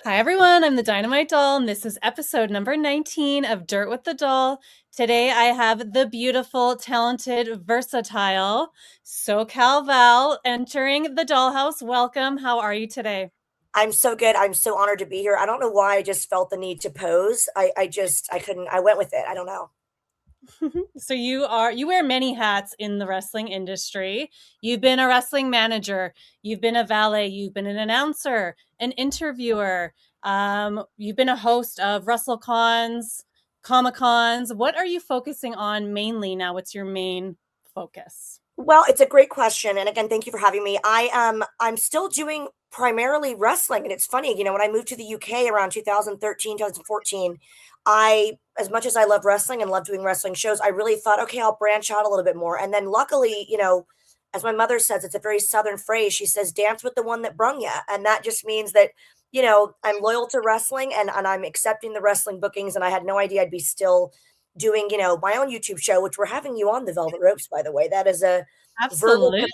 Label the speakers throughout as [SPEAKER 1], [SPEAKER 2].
[SPEAKER 1] Hi, everyone. I'm the Dynamite Doll, and this is episode number 19 of Dirt with the Doll. Today, I have the beautiful, talented, versatile Socal Val entering the dollhouse. Welcome. How are you today?
[SPEAKER 2] I'm so good. I'm so honored to be here. I don't know why I just felt the need to pose. I couldn't, I went with it. I don't know.
[SPEAKER 1] So you wear many hats in the wrestling industry. You've been a wrestling manager, you've been a valet, you've been an announcer, an interviewer, you've been a host of WrestleCons, Comic Cons. What are you focusing on mainly now? What's your main focus?
[SPEAKER 2] Well, it's a great question. And again, thank you for having me. I'm still doing primarily wrestling. And it's funny, when I moved to the UK around 2013, 2014, as much as I love wrestling and love doing wrestling shows, I really thought, okay, I'll branch out a little bit more. And then luckily, as my mother says, it's a very Southern phrase. She says, dance with the one that brung you. And that just means that, I'm loyal to wrestling and I'm accepting the wrestling bookings. And I had no idea I'd be still doing, my own YouTube show, which we're having you on the Velvet Ropes, by the way. That is a verbal
[SPEAKER 1] Absolutely.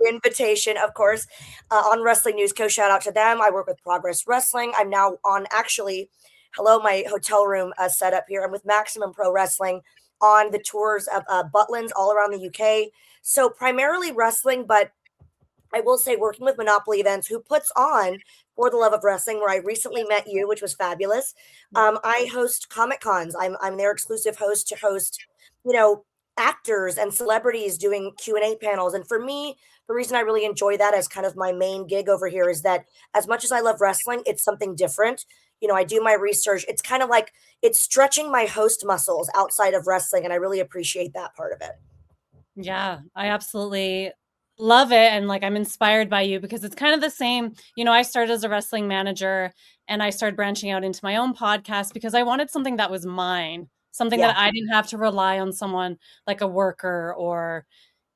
[SPEAKER 2] invitation, of course, on Wrestling News Co. Shout out to them. I work with Progress Wrestling. I'm now on actually, hello, my hotel room set up here. I'm with Maximum Pro Wrestling on the tours of Butlins all around the UK. So primarily wrestling, but I will say working with Monopoly Events, who puts on For the Love of Wrestling, where I recently met you, which was fabulous. I host Comic Cons. I'm their exclusive host to host, you know, actors and celebrities doing Q&A panels. And for me, the reason I really enjoy that as kind of my main gig over here is that as much as I love wrestling, it's something different. I do my research. It's kind of like it's stretching my host muscles outside of wrestling, and I really appreciate that part of it.
[SPEAKER 1] Yeah, I absolutely love it. And like, I'm inspired by you because it's kind of the same. I started as a wrestling manager and I started branching out into my own podcast because I wanted something that was mine, something
[SPEAKER 2] Yeah.
[SPEAKER 1] that I didn't have to rely on someone like a worker or,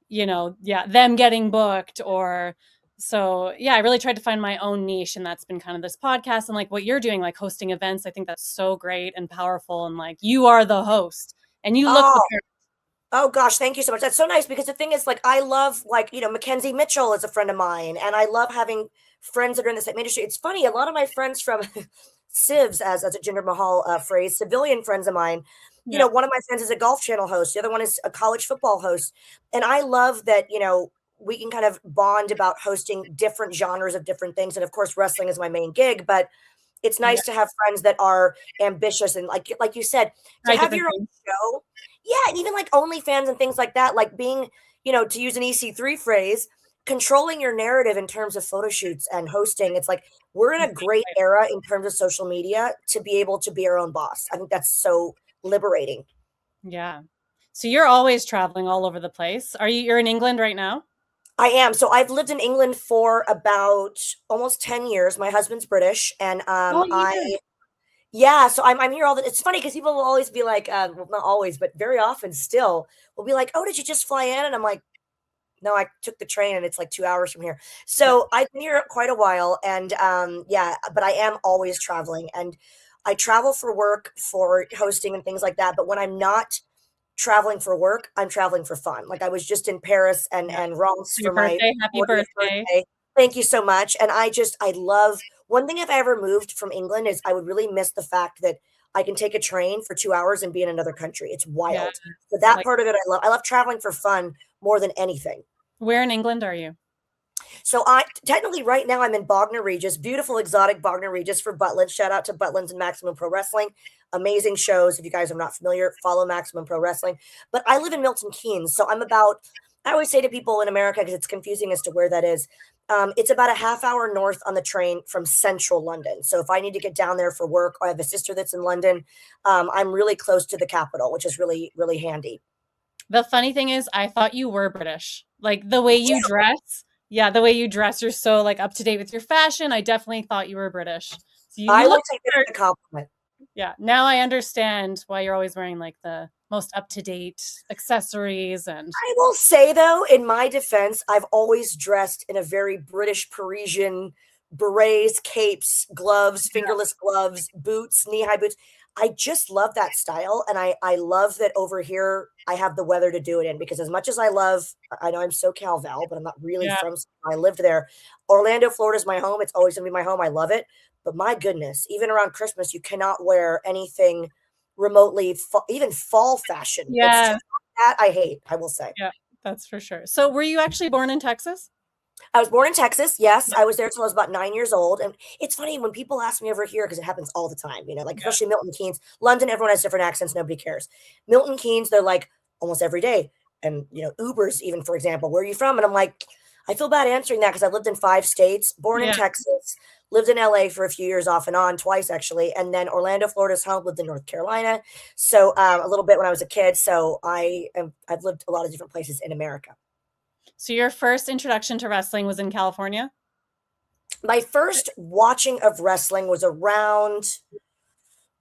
[SPEAKER 1] yeah, them getting booked or so. Yeah, I really tried to find my own niche. And that's been kind of this podcast and like what you're doing, like hosting events. I think that's so great and powerful. And like, you are the host and you look the
[SPEAKER 2] Oh,
[SPEAKER 1] part.
[SPEAKER 2] Oh gosh, thank you so much. That's so nice because the thing is, like, I love, like, Mackenzie Mitchell is a friend of mine, and I love having friends that are in the same industry. It's funny, a lot of my friends from civs, as a Jinder Mahal phrase, civilian friends of mine.
[SPEAKER 1] Yeah.
[SPEAKER 2] One of my friends is a Golf Channel host. The other one is a college football host, and I love that. We can kind of bond about hosting different genres of different things. And of course, wrestling is my main gig, but it's
[SPEAKER 1] Yeah.
[SPEAKER 2] nice to have friends that are ambitious and like you said, to
[SPEAKER 1] Try
[SPEAKER 2] have
[SPEAKER 1] different
[SPEAKER 2] your own
[SPEAKER 1] things.
[SPEAKER 2] show. Yeah, and even like OnlyFans and things like that, like being, to use an EC3 phrase, controlling your narrative in terms of photo shoots and hosting. It's like we're in a great era in terms of social media to be able to be our own boss. I think that's so liberating.
[SPEAKER 1] Yeah. So you're always traveling all over the place. You're in England right now?
[SPEAKER 2] I am. So I've lived in England for about almost 10 years. My husband's British and
[SPEAKER 1] Oh,
[SPEAKER 2] I
[SPEAKER 1] yeah.
[SPEAKER 2] yeah, so I'm here all the it's funny because people will always be like, well, not always, but very often still will be like, "Oh, did you just fly in?" And I'm like, "No, I took the train and it's like 2 hours from here."
[SPEAKER 1] Yeah.
[SPEAKER 2] So I've been here quite a while and yeah, but I am always traveling and I travel for work, for hosting and things like that. But when I'm not traveling for work, I'm traveling for fun. Like I was just in Paris and
[SPEAKER 1] Yeah.
[SPEAKER 2] Reims
[SPEAKER 1] Your
[SPEAKER 2] for my
[SPEAKER 1] birthday, happy
[SPEAKER 2] 40th
[SPEAKER 1] birthday.
[SPEAKER 2] birthday. Thank you so much. And I love one thing if I ever moved from England is I would really miss the fact that I can take a train for 2 hours and be in another country. It's
[SPEAKER 1] Yes.
[SPEAKER 2] wild. So that
[SPEAKER 1] Like,
[SPEAKER 2] part of it I love. I love traveling for fun more than anything.
[SPEAKER 1] where in England are you?
[SPEAKER 2] So I technically right now I'm in Bognor Regis, beautiful exotic Bognor Regis for Butlins. Shout out to Butlins and Maximum Pro Wrestling. Amazing shows. If you guys are not familiar, follow Maximum Pro Wrestling. But I live in Milton Keynes, so I always say to people in America because it's confusing as to where that is. It's about a half hour north on the train from central London. So if I need to get down there for work, or I have a sister that's in London, I'm really close to the capital, which is really, really handy.
[SPEAKER 1] The funny thing is, I thought you were British. Like the way you dress. Yeah, the way you dress, you're so like up to date with your fashion. I definitely thought you were British. So you
[SPEAKER 2] I
[SPEAKER 1] look
[SPEAKER 2] will take it
[SPEAKER 1] smart.
[SPEAKER 2] as a compliment.
[SPEAKER 1] Yeah. Now I understand why you're always wearing like the most up to date accessories and
[SPEAKER 2] I will say though, in my defense, I've always dressed in a very British Parisian berets, capes, gloves, fingerless gloves, boots, knee-high boots. I just love that style. And I love that over here I have the weather to do it in because as much as I know I'm so Cal Val, but I'm not really
[SPEAKER 1] yeah.
[SPEAKER 2] from I lived there. Orlando, Florida is my home. It's always gonna be my home. I love it. But my goodness, even around Christmas, you cannot wear anything remotely, even fall fashion. It's
[SPEAKER 1] Yeah,
[SPEAKER 2] just that I hate, I will say.
[SPEAKER 1] yeah, that's for sure. So were you actually born in Texas?
[SPEAKER 2] I was born in Texas. Yes,
[SPEAKER 1] Yeah,
[SPEAKER 2] I was there till I was about 9 years old. And it's funny when people ask me over here because it happens all the time, like
[SPEAKER 1] yeah,
[SPEAKER 2] especially Milton Keynes. London, everyone has different accents. Nobody cares. Milton Keynes, they're like almost every day. And, Ubers, even for example, where are you from? And I'm like, I feel bad answering that because I've lived in 5 states, born in
[SPEAKER 1] yeah.
[SPEAKER 2] Texas, lived in LA for a few years off and on, twice actually. And then Orlando, Florida's home, lived in North Carolina. So a little bit when I was a kid. So I've lived a lot of different places in America.
[SPEAKER 1] So your first introduction to wrestling was in California?
[SPEAKER 2] My first watching of wrestling was around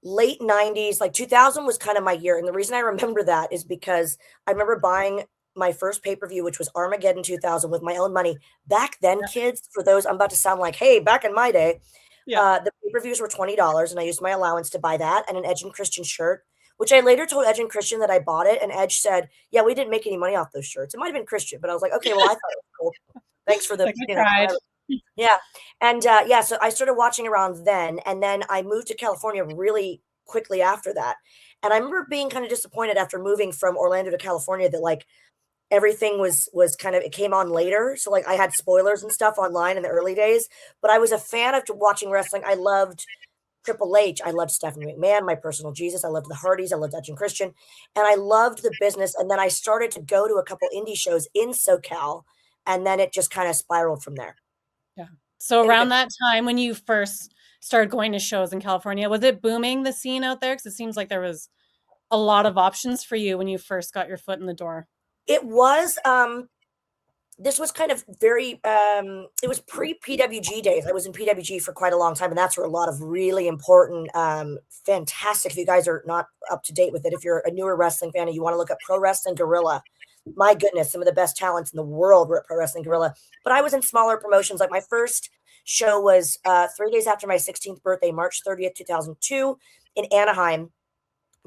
[SPEAKER 2] late 90s, like 2000 was kind of my year. And the reason I remember that is because I remember buying my first pay-per-view, which was Armageddon 2000 with my own money. Back then,
[SPEAKER 1] Yeah,
[SPEAKER 2] kids, for those, I'm about to sound like, hey, back in my day,
[SPEAKER 1] yeah.
[SPEAKER 2] the pay-per-views were $20 and I used my allowance to buy that and an Edge and Christian shirt, which I later told Edge and Christian that I bought it. And Edge said, yeah, we didn't make any money off those shirts. It might have been Christian, but I was like, okay, well, I thought it was cool. Thanks for the,
[SPEAKER 1] Like I tried.
[SPEAKER 2] whatever. Yeah, and, yeah, so I started watching around then, and then I moved to California really quickly after that, and I remember being kinda disappointed after moving from Orlando to California that, like, everything was kind of it came on later, so, like, I had spoilers and stuff online in the early days, but I was a fan of watching wrestling. I loved Triple H, I loved Stephanie McMahon, my personal Jesus, I loved the Hardys, I loved Edge and Christian, and I loved the business, and then I started to go to a couple indie shows in SoCal, and then it just kinda spiraled from there.
[SPEAKER 1] Yeah. So
[SPEAKER 2] It had
[SPEAKER 1] around
[SPEAKER 2] been
[SPEAKER 1] that time when you first started going to shows in California, was it booming the scene out there? Because it seems like there was a lot of options for you when you first got your foot in the door.
[SPEAKER 2] It was, this was kind of very, it was pre-PWG days. I was in PWG for quite a long time, and that's where a lot of really important, fantastic if you guys are not up to date with it, if you're a newer wrestling fan and you wanna look up Pro Wrestling Guerrilla, my goodness, some of the best talents in the world were at Pro Wrestling Guerrilla, but I was in smaller promotions, like, my first show was, 3 days after my 16th birthday, March 30th, 2002 in Anaheim.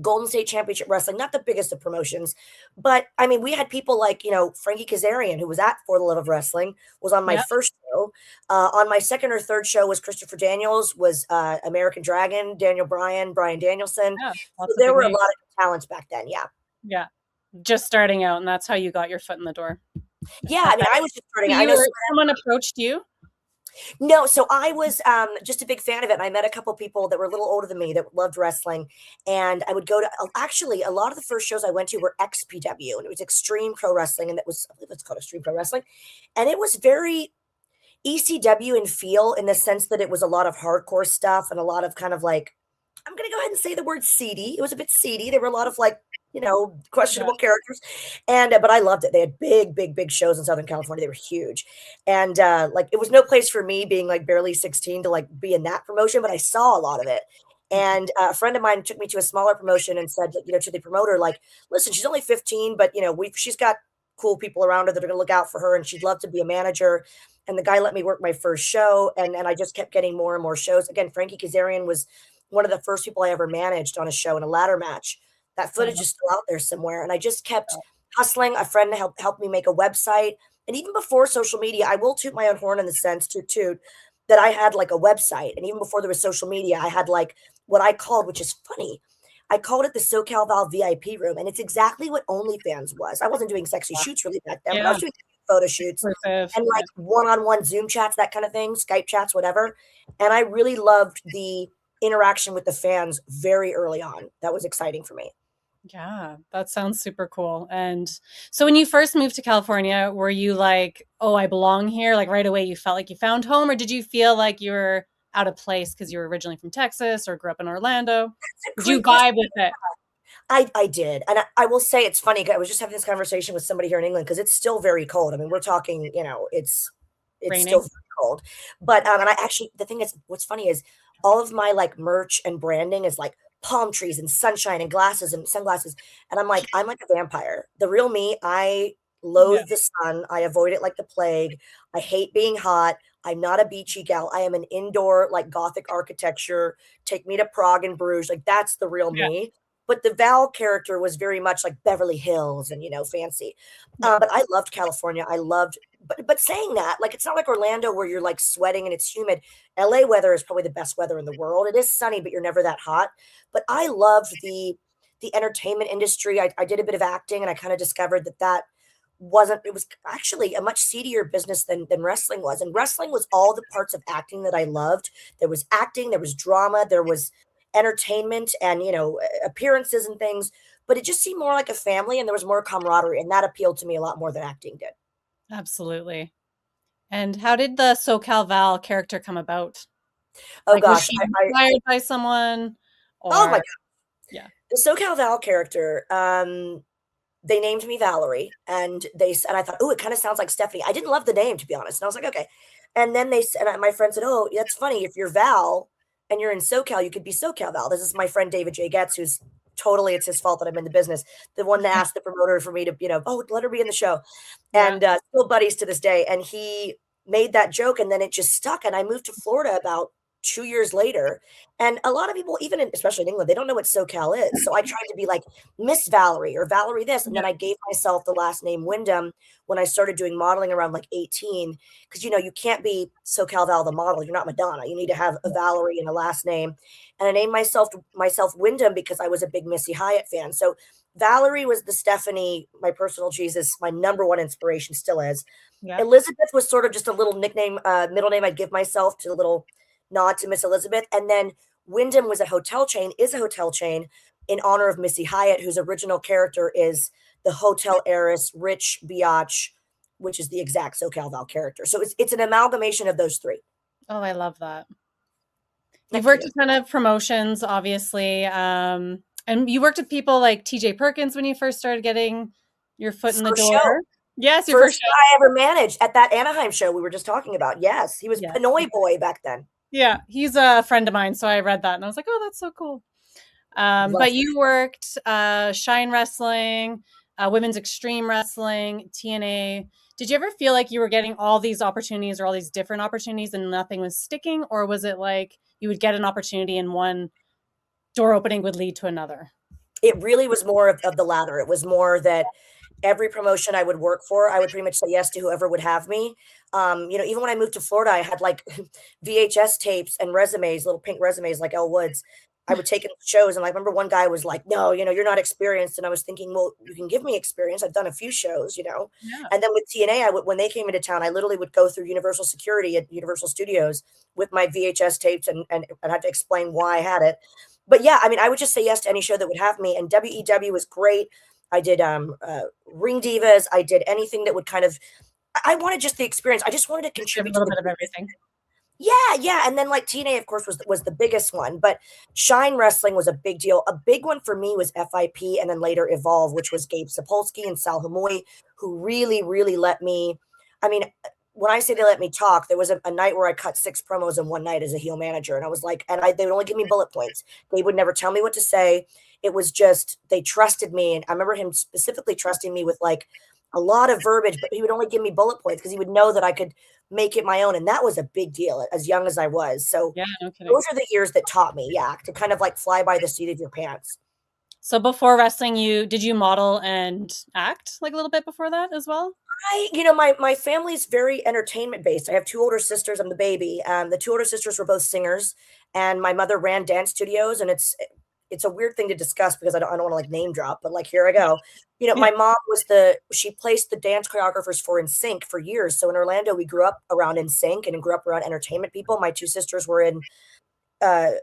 [SPEAKER 2] Golden State Championship Wrestling, not the biggest of promotions, but I mean, we had people like, Frankie Kazarian, who was at For the Love of Wrestling, was on my
[SPEAKER 1] Yeah,
[SPEAKER 2] first show. On my second or third show was Christopher Daniels, was American Dragon, Daniel Bryan, Brian Danielson.
[SPEAKER 1] yeah,
[SPEAKER 2] So
[SPEAKER 1] lots of
[SPEAKER 2] there
[SPEAKER 1] big
[SPEAKER 2] were a
[SPEAKER 1] names.
[SPEAKER 2] lot of talents back then. Yeah.
[SPEAKER 1] Yeah, just starting out, and that's how you got your foot in the door.
[SPEAKER 2] Yeah. I
[SPEAKER 1] Okay.
[SPEAKER 2] mean, I was just
[SPEAKER 1] So
[SPEAKER 2] starting. I
[SPEAKER 1] you
[SPEAKER 2] know.
[SPEAKER 1] were someone approached you?
[SPEAKER 2] No, so I was, just a big fan of it, and I met a couple people that were a little older than me that loved wrestling, and I would go to actually, a lot of the first shows I went to were XPW, and it was Extreme Pro Wrestling, and that was I believe it's called Extreme Pro Wrestling, and it was very ECW in feel in the sense that it was a lot of hardcore stuff and a lot of kind of like I'm gonna go ahead and say the word seedy. It was a bit seedy. There were a lot of like,
[SPEAKER 1] Yeah,
[SPEAKER 2] questionable characters. And but I loved it. They had big, big, big shows in Southern California. They were huge. And like it was no place for me being like barely 16 to like be in that promotion, but I saw a lot of it.
[SPEAKER 1] mhm,
[SPEAKER 2] And a friend of mine took me to a smaller promotion and said, to the promoter, like, listen, she's only 15, but she's got cool people around her that are gonna look out for her and she'd love to be a manager. And the guy let me work my first show and I just kept getting more and more shows. Again, Frankie Kazarian was one of the first people I ever managed on a show in a ladder match. That footage
[SPEAKER 1] wow,
[SPEAKER 2] is still out there somewhere, and I just kept
[SPEAKER 1] wow,
[SPEAKER 2] hustling. A friend helped me make a website, and even before social media, I will toot my own horn in the sense toot that I had like a website, and even before there was social media, I had like what I called, which is funny. I called it the Socal Val VIP room, and it's exactly what OnlyFans was. I wasn't doing sexy
[SPEAKER 1] wow.
[SPEAKER 2] shoots really back then, but I
[SPEAKER 1] Yeah,
[SPEAKER 2] was doing photo shoots
[SPEAKER 1] exclusive,
[SPEAKER 2] and
[SPEAKER 1] yeah.
[SPEAKER 2] like one-on-one Zoom chats, that kind of thing, Skype chats, whatever. And I really loved the interaction with the fans very early on. That was exciting for me.
[SPEAKER 1] Yeah, that sounds super cool. And so when you first moved to California, were you like, "Oh, I belong here," like, right away you felt like you found home, or did you feel like you were out of place because you were originally from Texas or grew up in Orlando?
[SPEAKER 2] That's a
[SPEAKER 1] Did you
[SPEAKER 2] great question.
[SPEAKER 1] vibe with it?
[SPEAKER 2] I did, and I will say it's funny. I was just having this conversation with somebody here in England because it's still very cold. I mean, we're talking, it's still
[SPEAKER 1] Raining?
[SPEAKER 2] very cold. But and I actually the thing is, what's funny is all of my like merch and branding is like palm trees and sunshine and glasses and sunglasses, and I'm like a vampire. The real me, I
[SPEAKER 1] Yeah,
[SPEAKER 2] loathe the sun. I avoid it like the plague. I hate being hot. I'm not a beachy gal. I am an indoor like Gothic architecture. Take me to Prague and Bruges. Like that's the real
[SPEAKER 1] yeah,
[SPEAKER 2] me. But the Val character was very much like Beverly Hills and, fancy.
[SPEAKER 1] yeah,
[SPEAKER 2] But I loved California. I loved but saying that, like, it's not like Orlando where you're like sweating and it's humid. LA weather is probably the best weather in the world. It is sunny, but you're never that hot. But I loved the entertainment industry. I did a bit of acting, and I kind of discovered that wasn't it was actually a much seedier business than wrestling was. And wrestling was all the parts of acting that I loved. There was acting, there was drama, there was entertainment, and appearances and things, but it just seemed more like a family, and there was more camaraderie, and that appealed to me a lot more than acting did.
[SPEAKER 1] Absolutely. And how did the SoCal Val character come about?
[SPEAKER 2] Oh
[SPEAKER 1] Like, was
[SPEAKER 2] gosh,
[SPEAKER 1] she
[SPEAKER 2] I
[SPEAKER 1] inspired by someone
[SPEAKER 2] oh my
[SPEAKER 1] or
[SPEAKER 2] god,
[SPEAKER 1] yeah.
[SPEAKER 2] the SoCal Val character. They named me Valerie, and I thought, oh, it kind of sounds like Stephanie. I didn't love the name, to be honest, and I was like, okay. And then my friend said, oh, that's funny. If you're Val and you're in SoCal, you could be SoCal Val. This is my friend David J. Getz, who's totally, it's his fault that I'm in the business. The one that asked the promoter for me to, oh, let her be in the show,
[SPEAKER 1] Yeah.
[SPEAKER 2] and still buddies to this day. And he made that joke, and then it just stuck. And I moved to Florida about 2 years later, and a lot of people, especially in England, they don't know what SoCal is. So I tried to be like Miss Valerie or Valerie this, and
[SPEAKER 1] Yeah.
[SPEAKER 2] then I gave myself the last name Wyndham when I started doing modeling around like 18, because you can't be SoCal Val the model. You're not Madonna. You need to have a Valerie and a last name. And I named myself Wyndham because I was a big Missy Hyatt fan. So Valerie was the Stephanie, my personal Jesus, my number one inspiration still is.
[SPEAKER 1] Yeah.
[SPEAKER 2] Elizabeth was sort of just a little nickname, middle name I'd give myself to a little nod to Miss Elizabeth. And then Wyndham is a hotel chain in honor of Missy Hyatt, whose original character is the hotel heiress, rich biatch, which is the exact SoCal Val character. So it's an amalgamation of those three.
[SPEAKER 1] Oh, I love that. You've
[SPEAKER 2] Thank
[SPEAKER 1] worked
[SPEAKER 2] you.
[SPEAKER 1] a ton of promotions, obviously, and you worked with people like TJ Perkins when you first started getting your foot in the
[SPEAKER 2] First show.
[SPEAKER 1] door. Yes, your first
[SPEAKER 2] First
[SPEAKER 1] show.
[SPEAKER 2] guy I ever managed at that Anaheim show we were just talking about. Yes, he was
[SPEAKER 1] Yeah.
[SPEAKER 2] Pinoy Boy back then.
[SPEAKER 1] Yeah, he's a friend of mine, so I read that and I was like, "Oh, that's so cool." But you worked Shine Wrestling, Women's Extreme Wrestling, TNA. Did you ever feel like you were getting all these opportunities or all these different opportunities and nothing was sticking? Or was it like you would get an opportunity and one door opening would lead to another?
[SPEAKER 2] It really was more of the latter. It was more that every promotion I would work for, I would pretty much say yes to whoever would have me. Even when I moved to Florida, I had like VHS tapes and resumes, little pink resumes like Elle Woods. I would take in shows, and I remember one guy was like, "No, you're not experienced." And I was thinking, "Well, you can give me experience. I've done a few shows."
[SPEAKER 1] Yeah.
[SPEAKER 2] And then with TNA, when they came into town, I literally would go through Universal security at Universal Studios with my VHS tapes and had to explain why I had it. But yeah, I mean, I would just say yes to any show that would have me. And WEW was great. I did Ring Divas. I did anything that would kind of. I wanted just the experience. I just wanted to
[SPEAKER 1] Just give a
[SPEAKER 2] contribute to
[SPEAKER 1] little
[SPEAKER 2] the
[SPEAKER 1] bit of everything.
[SPEAKER 2] yeah, yeah, and then, like, TNA, of course, was the biggest one, but Shine Wrestling was a big deal. A big one for me was FIP and then later Evolve, which was Gabe Sapolsky and Sal Hamoy, who really, really let me I mean, when I say they let me talk, there was a night where I cut 6 promos in one night as a heel manager, and I was like they would only give me bullet points. They would never tell me what to say. It was just they trusted me, and I remember him specifically trusting me with, like, a lot of verbiage, but he would only give me bullet points because he would know that I could make it my own, and that was a big deal as young as I was. So
[SPEAKER 1] Yeah, no kidding.
[SPEAKER 2] those are the years that taught me, yeah, to kind of like fly by the seat of your pants.
[SPEAKER 1] So before wrestling, did you model and act like a little bit before that as well?
[SPEAKER 2] My family's very entertainment based. I have 2 older sisters, I'm the baby. The 2 older sisters were both singers, and my mother ran dance studios, and it's a weird thing to discuss because I don't wanna, like, name drop, but, like, here I go.
[SPEAKER 1] Yeah.
[SPEAKER 2] My mom she placed the dance choreographers for NSYNC for years. So in Orlando, we grew up around NSYNC and grew up around entertainment people. My 2 sisters were in, uh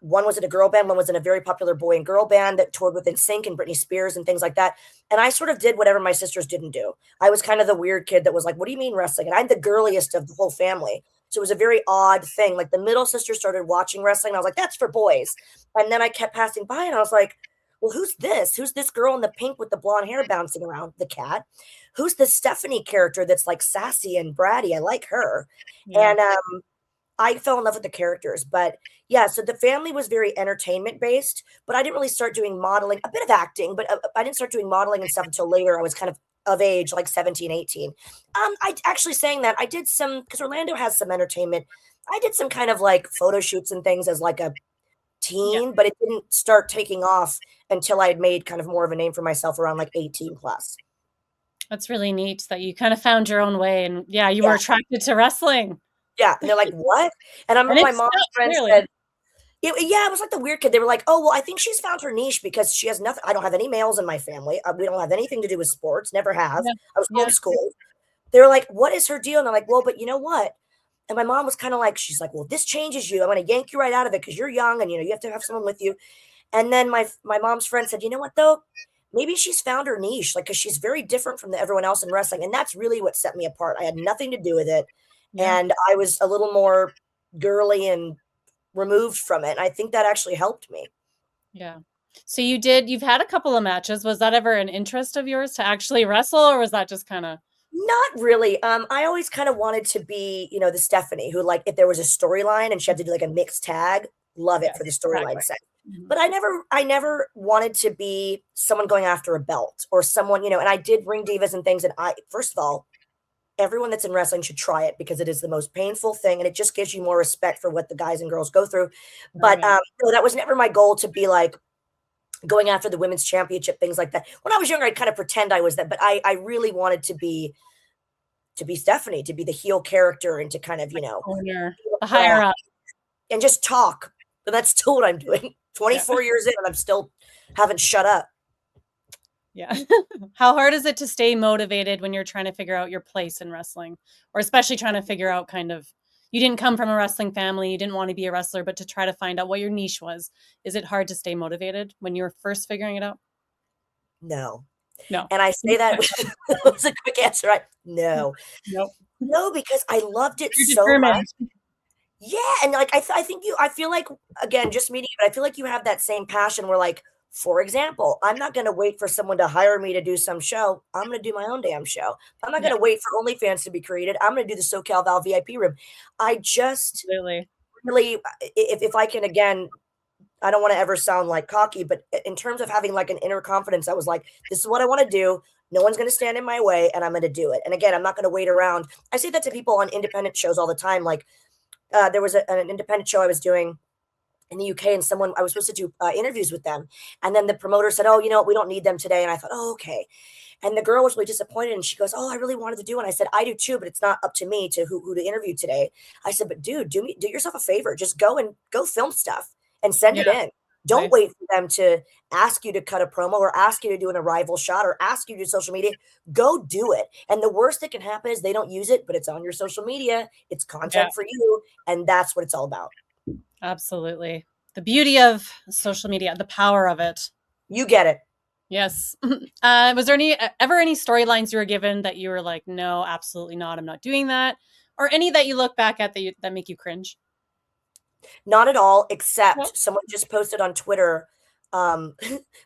[SPEAKER 2] one was in a girl band, one was in a very popular boy and girl band that toured with NSYNC and Britney Spears and things like that. And I sort of did whatever my sisters didn't do. I was kind of the weird kid that was like, "What do you mean wrestling?" And I'm the girliest of the whole family. So it was a very odd thing. Like the middle sister started watching wrestling. And I was like, "That's for boys." And then I kept passing by and I was like, "Well, who's this? Who's this girl in the pink with the blonde hair bouncing around? The cat? Who's this Stephanie character that's like sassy and bratty? I like her."
[SPEAKER 1] Yeah.
[SPEAKER 2] And I fell in love with the characters, but yeah, so the family was very entertainment based, but I didn't really start doing modeling, a bit of acting, but I didn't start doing modeling and stuff until later. I was kind of age, like 17, 18. I actually saying that I did some because Orlando has some entertainment. I did some kind of like photo shoots and things as like a
[SPEAKER 1] Yeah.
[SPEAKER 2] teen, but it didn't start taking off until I had made kind of more of a name for myself around like 18 plus.
[SPEAKER 1] That's really neat that you kind of found your own way and yeah, you were
[SPEAKER 2] Yeah,
[SPEAKER 1] attracted to wrestling.
[SPEAKER 2] yeah, and they're like, "What?" And I
[SPEAKER 1] And
[SPEAKER 2] remember my
[SPEAKER 1] it's
[SPEAKER 2] mom's
[SPEAKER 1] stuck,
[SPEAKER 2] friend
[SPEAKER 1] clearly.
[SPEAKER 2] said yeah, it was like the weird kid. They were like, "Oh, well, I think she's found her niche because she has nothing." I don't have any males in my family. We don't have anything to do with sports, never have.
[SPEAKER 1] Yeah.
[SPEAKER 2] I was
[SPEAKER 1] Yeah.
[SPEAKER 2] homeschooled. They were like, "What is her deal?" And I'm like, "Well, but you know what?" And my mom was kinda like she's like, "Well, if this changes you, I'm gonna yank you right out of it because 'cause you're young and, you have to have someone with you." And then my mom's friend said, "You know what, though? Maybe she's found her niche, like, because she's very different from the everyone else in wrestling." And that's really what set me apart. I had nothing to do with it,
[SPEAKER 1] Yeah.
[SPEAKER 2] and I was a little more girly and removed from it, and I think that actually helped me.
[SPEAKER 1] Yeah. So you've had a couple of matches. Was that ever an interest of yours to actually wrestle, or was that just kinda
[SPEAKER 2] Not really. I always kind of wanted to be, the Stephanie who, like, if there was a storyline and she had to do like a mixed tag, love it
[SPEAKER 1] yes,
[SPEAKER 2] for the
[SPEAKER 1] exactly.
[SPEAKER 2] storyline sake.
[SPEAKER 1] Mhm.
[SPEAKER 2] But I never wanted to be someone going after a belt or someone, and I did ring divas and things. And first of all, everyone that's in wrestling should try it because it is the most painful thing and it just gives you more respect for what the guys and girls go through.
[SPEAKER 1] Oh,
[SPEAKER 2] But
[SPEAKER 1] yeah.
[SPEAKER 2] no, that was never my goal to be like going after the women's championship, things like that. When I was younger, I'd kind of pretend I was that, but I really wanted to be Stephanie, to be the heel character and to kind of,
[SPEAKER 1] Owner,
[SPEAKER 2] feel
[SPEAKER 1] the
[SPEAKER 2] crap
[SPEAKER 1] higher up.
[SPEAKER 2] and just talk. But that's still what I'm doing.
[SPEAKER 1] Yeah.
[SPEAKER 2] 24 years in and I'm still haven't shut up.
[SPEAKER 1] Yeah. How hard is it to stay motivated when you're trying to figure out your place in wrestling? Or especially trying to figure out kind of you didn't come from a wrestling family, you didn't want to be a wrestler, but to try to find out what your niche was. Is it hard to stay motivated when you're first figuring it out?
[SPEAKER 2] No.
[SPEAKER 1] No.
[SPEAKER 2] And I say that with that was a quick answer, right? No.
[SPEAKER 1] Nope.
[SPEAKER 2] No, because I loved it
[SPEAKER 1] You're
[SPEAKER 2] so much.
[SPEAKER 1] determined.
[SPEAKER 2] Yeah, and, like, I think I feel like, again, just meeting you, but I feel like you have that same passion where, like, for example, I'm not gonna wait for someone to hire me to do some show. I'm gonna do my own damn show. I'm not
[SPEAKER 1] Yeah,
[SPEAKER 2] gonna wait for OnlyFans to be created. I'm gonna do the SoCal Val VIP room. I just
[SPEAKER 1] absolutely.
[SPEAKER 2] really, if I can, again, I don't wanna ever sound, like, cocky, but in terms of having, like, an inner confidence, I was like, "This is what I wanna do. No one's gonna stand in my way, and I'm gonna do it." And again, I'm not gonna wait around. I say that to people on independent shows all the time, like, there was an independent show I was doing in the UK, and someone I was supposed to do interviews with them, and then the promoter said, "Oh, we don't need them today." And I thought, "Oh, okay." And the girl was really disappointed, and she goes, "Oh, I really wanted to do it." And I said, "I do too, but it's not up to me to who to interview today." I said, "But dude, do yourself a favor. Just go film stuff and send
[SPEAKER 1] Yeah,
[SPEAKER 2] it in. Don't
[SPEAKER 1] nice.
[SPEAKER 2] wait for them to ask you to cut a promo or ask you to do an arrival shot or ask you to do social media. Go do it. And the worst that can happen is they don't use it, but it's on your social media. It's
[SPEAKER 1] Yeah,
[SPEAKER 2] content for you, and that's what it's all about.
[SPEAKER 1] absolutely. The beauty of social media, the power of it.
[SPEAKER 2] You get it.
[SPEAKER 1] Yes. Was there ever any storylines you were given that you were like, "No, absolutely not. I'm not doing that," or any that you look back at that make you cringe?
[SPEAKER 2] Not at all,
[SPEAKER 1] No.
[SPEAKER 2] except someone just posted on Twitter, um,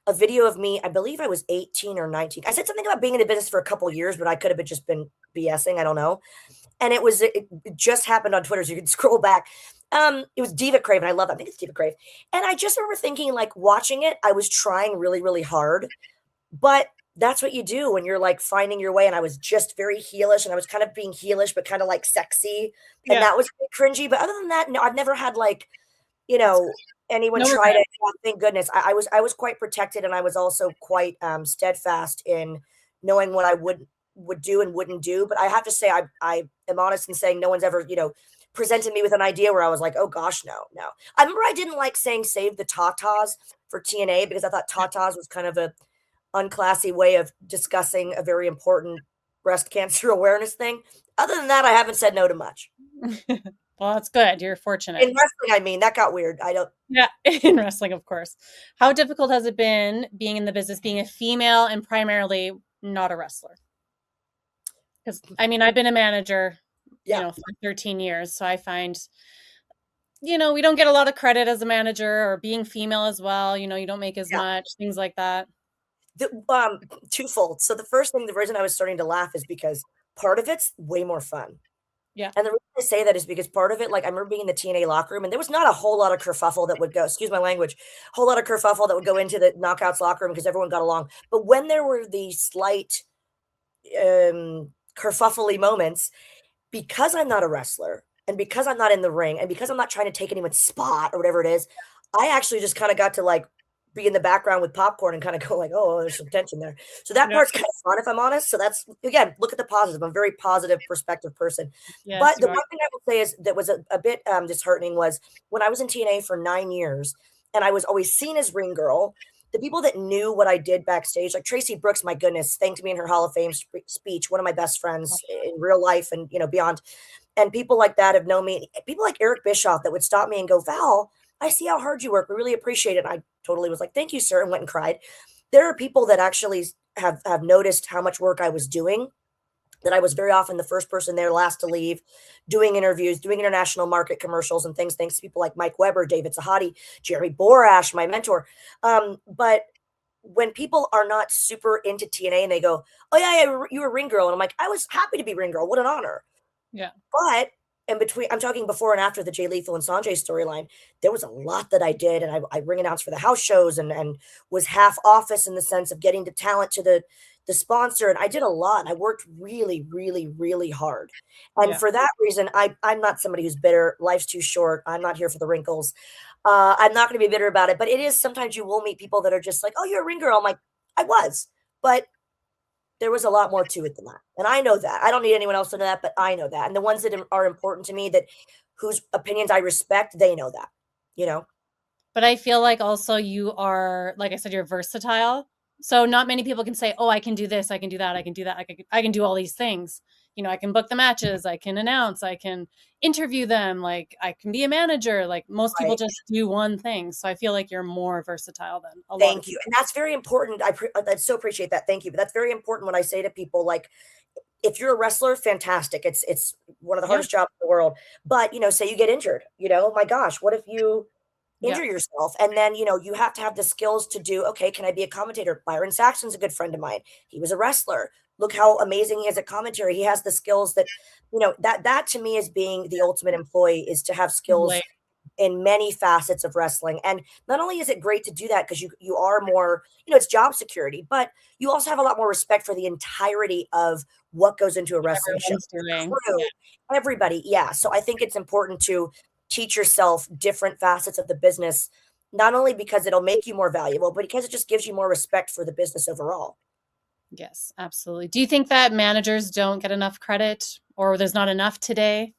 [SPEAKER 2] a video of me. I believe I was 18 or 19. I said something about being in the business for a couple years, but I could have been just been BSing. I don't know. And it just happened on Twitter, so you can scroll back. It was Diva Crave, and I love that. I think it's Diva Crave. And I just remember thinking, like, watching it, I was trying really, really hard, but that's what you do when you're, like, finding your way, and I was just very heelish, and I was kind of being heelish, but kinda, like, sexy, and
[SPEAKER 1] Yeah,
[SPEAKER 2] that was cringy, but other than that, no, I've never had, like, you
[SPEAKER 1] that's
[SPEAKER 2] know,
[SPEAKER 1] good.
[SPEAKER 2] anyone
[SPEAKER 1] No
[SPEAKER 2] try to
[SPEAKER 1] regret.
[SPEAKER 2] thank goodness. I was quite protected, and I was also quite, steadfast in knowing what I would do and wouldn't do, but I have to say I am honest in saying no one's ever, presented me with an idea where I was like, "Oh gosh, no, no." I remember I didn't like saying "Save the Tatas" for TNA because I thought
[SPEAKER 1] Yeah.
[SPEAKER 2] tatas was kind of a unclassy way of discussing a very important breast cancer awareness thing. Other than that, I haven't said no to much.
[SPEAKER 1] Well, that's good. You're fortunate.
[SPEAKER 2] In wrestling, I mean, that got weird. I don't
[SPEAKER 1] Yeah, in wrestling, of course. How difficult has it been being in the business, being a female and primarily not a wrestler? Because I mean, I've been a manager,
[SPEAKER 2] yeah.
[SPEAKER 1] for 13 years, so I find, we don't get a lot of credit as a manager or being female as well. You don't make as
[SPEAKER 2] Yeah.
[SPEAKER 1] much, things like that.
[SPEAKER 2] The twofold. So the first thing, the reason I was starting to laugh is because part of it's way more fun.
[SPEAKER 1] Yeah.
[SPEAKER 2] And the reason I say that is because part of it, like, I remember being in the TNA locker room, and there was not a whole lot of kerfuffle that would go, excuse my language, whole lot of kerfuffle that would go into the knockouts locker room because everyone got along. But when there were these slight kerfuffly moments, because I'm not a wrestler and because I'm not in the ring and because I'm not trying to take anyone's spot or whatever it is, I actually just kind of got to, like, be in the background with popcorn and kind of go like, oh, there's some tension there. So that
[SPEAKER 1] Yeah.
[SPEAKER 2] part's kind of fun if I'm honest. So that's again, look at the positive. I'm a very positive perspective person.
[SPEAKER 1] Yes,
[SPEAKER 2] But the
[SPEAKER 1] you are.
[SPEAKER 2] one thing I will say is that was a bit disheartening was when I was in TNA for 9 years and I was always seen as ring girl. The people that knew what I did backstage, like Tracy Brooks, my goodness, thanked me in her Hall of Fame speech. One of my best friends in real life and beyond. And people like that have known me. People like Eric Bischoff that would stop me and go, Val, I see how hard you work. We really appreciate it. And I totally was like, thank you, sir, and went and cried. There are people that actually have noticed how much work I was doing, that I was very often the first person there, last to leave, doing interviews, doing international market commercials and things, thanks to people like Mike Weber, David Sahadi, Jeremy Borash, my mentor. But when people are not super into TNA and they go, oh, yeah, you were ring girl. And I'm like, I was happy to be ring girl. What an honor.
[SPEAKER 1] Yeah.
[SPEAKER 2] But in between, I'm talking before and after the Jay Lethal and Sanjay storyline, there was a lot that I did. And I ring announced for the house shows and was half office in the sense of getting the talent to the sponsor. And I did a lot. I worked really, really, really hard. And
[SPEAKER 1] Yeah.
[SPEAKER 2] for that reason, I'm not somebody who's bitter. Life's too short. I'm not here for the wrinkles. I'm not going to be bitter about it. But it is sometimes you will meet people that are just like, oh, you're a ring girl. I'm like, I was. But there was a lot more to it than that. And I know that. I don't need anyone else to know that, but I know that. And the ones that are important to me that whose opinions I respect, they know that, you know?
[SPEAKER 1] But I feel like also you are, like I said, you're versatile. So not many people can say, "Oh, I can do this, I can do that, I can do that, I can do all these things." You know, I can book the matches, I can announce, I can interview them, like I can be a manager. Like most people
[SPEAKER 2] Right.
[SPEAKER 1] just do one thing. So I feel like you're more versatile than a lot of
[SPEAKER 2] Thank you.
[SPEAKER 1] people.
[SPEAKER 2] And that's very important. I so appreciate that. Thank you. But that's very important when I say to people, like, if you're a wrestler, fantastic. It's one of the
[SPEAKER 1] Yeah.
[SPEAKER 2] hardest jobs in the world. But, say you get injured, oh my gosh, what if you
[SPEAKER 1] Yeah.
[SPEAKER 2] injure yourself? And then, you have to have the skills to do, okay, can I be a commentator? Byron Saxton's a good friend of mine. He was a wrestler. Look how amazing he is at commentary. He has the skills that, that to me is being the ultimate employee, is to have skills
[SPEAKER 1] Like
[SPEAKER 2] in many facets of wrestling. And not only is it great to do that because you are more, it's job security, but you also have a lot more respect for the entirety of what goes into a
[SPEAKER 1] what
[SPEAKER 2] wrestling show.
[SPEAKER 1] everyone's doing.
[SPEAKER 2] Crew, everybody, yeah. So I think it's important to teach yourself different facets of the business, not only because it'll make you more valuable, but because it just gives you more respect for the business overall.
[SPEAKER 1] Yes, absolutely. Do you think that managers don't get enough credit or there's not enough today?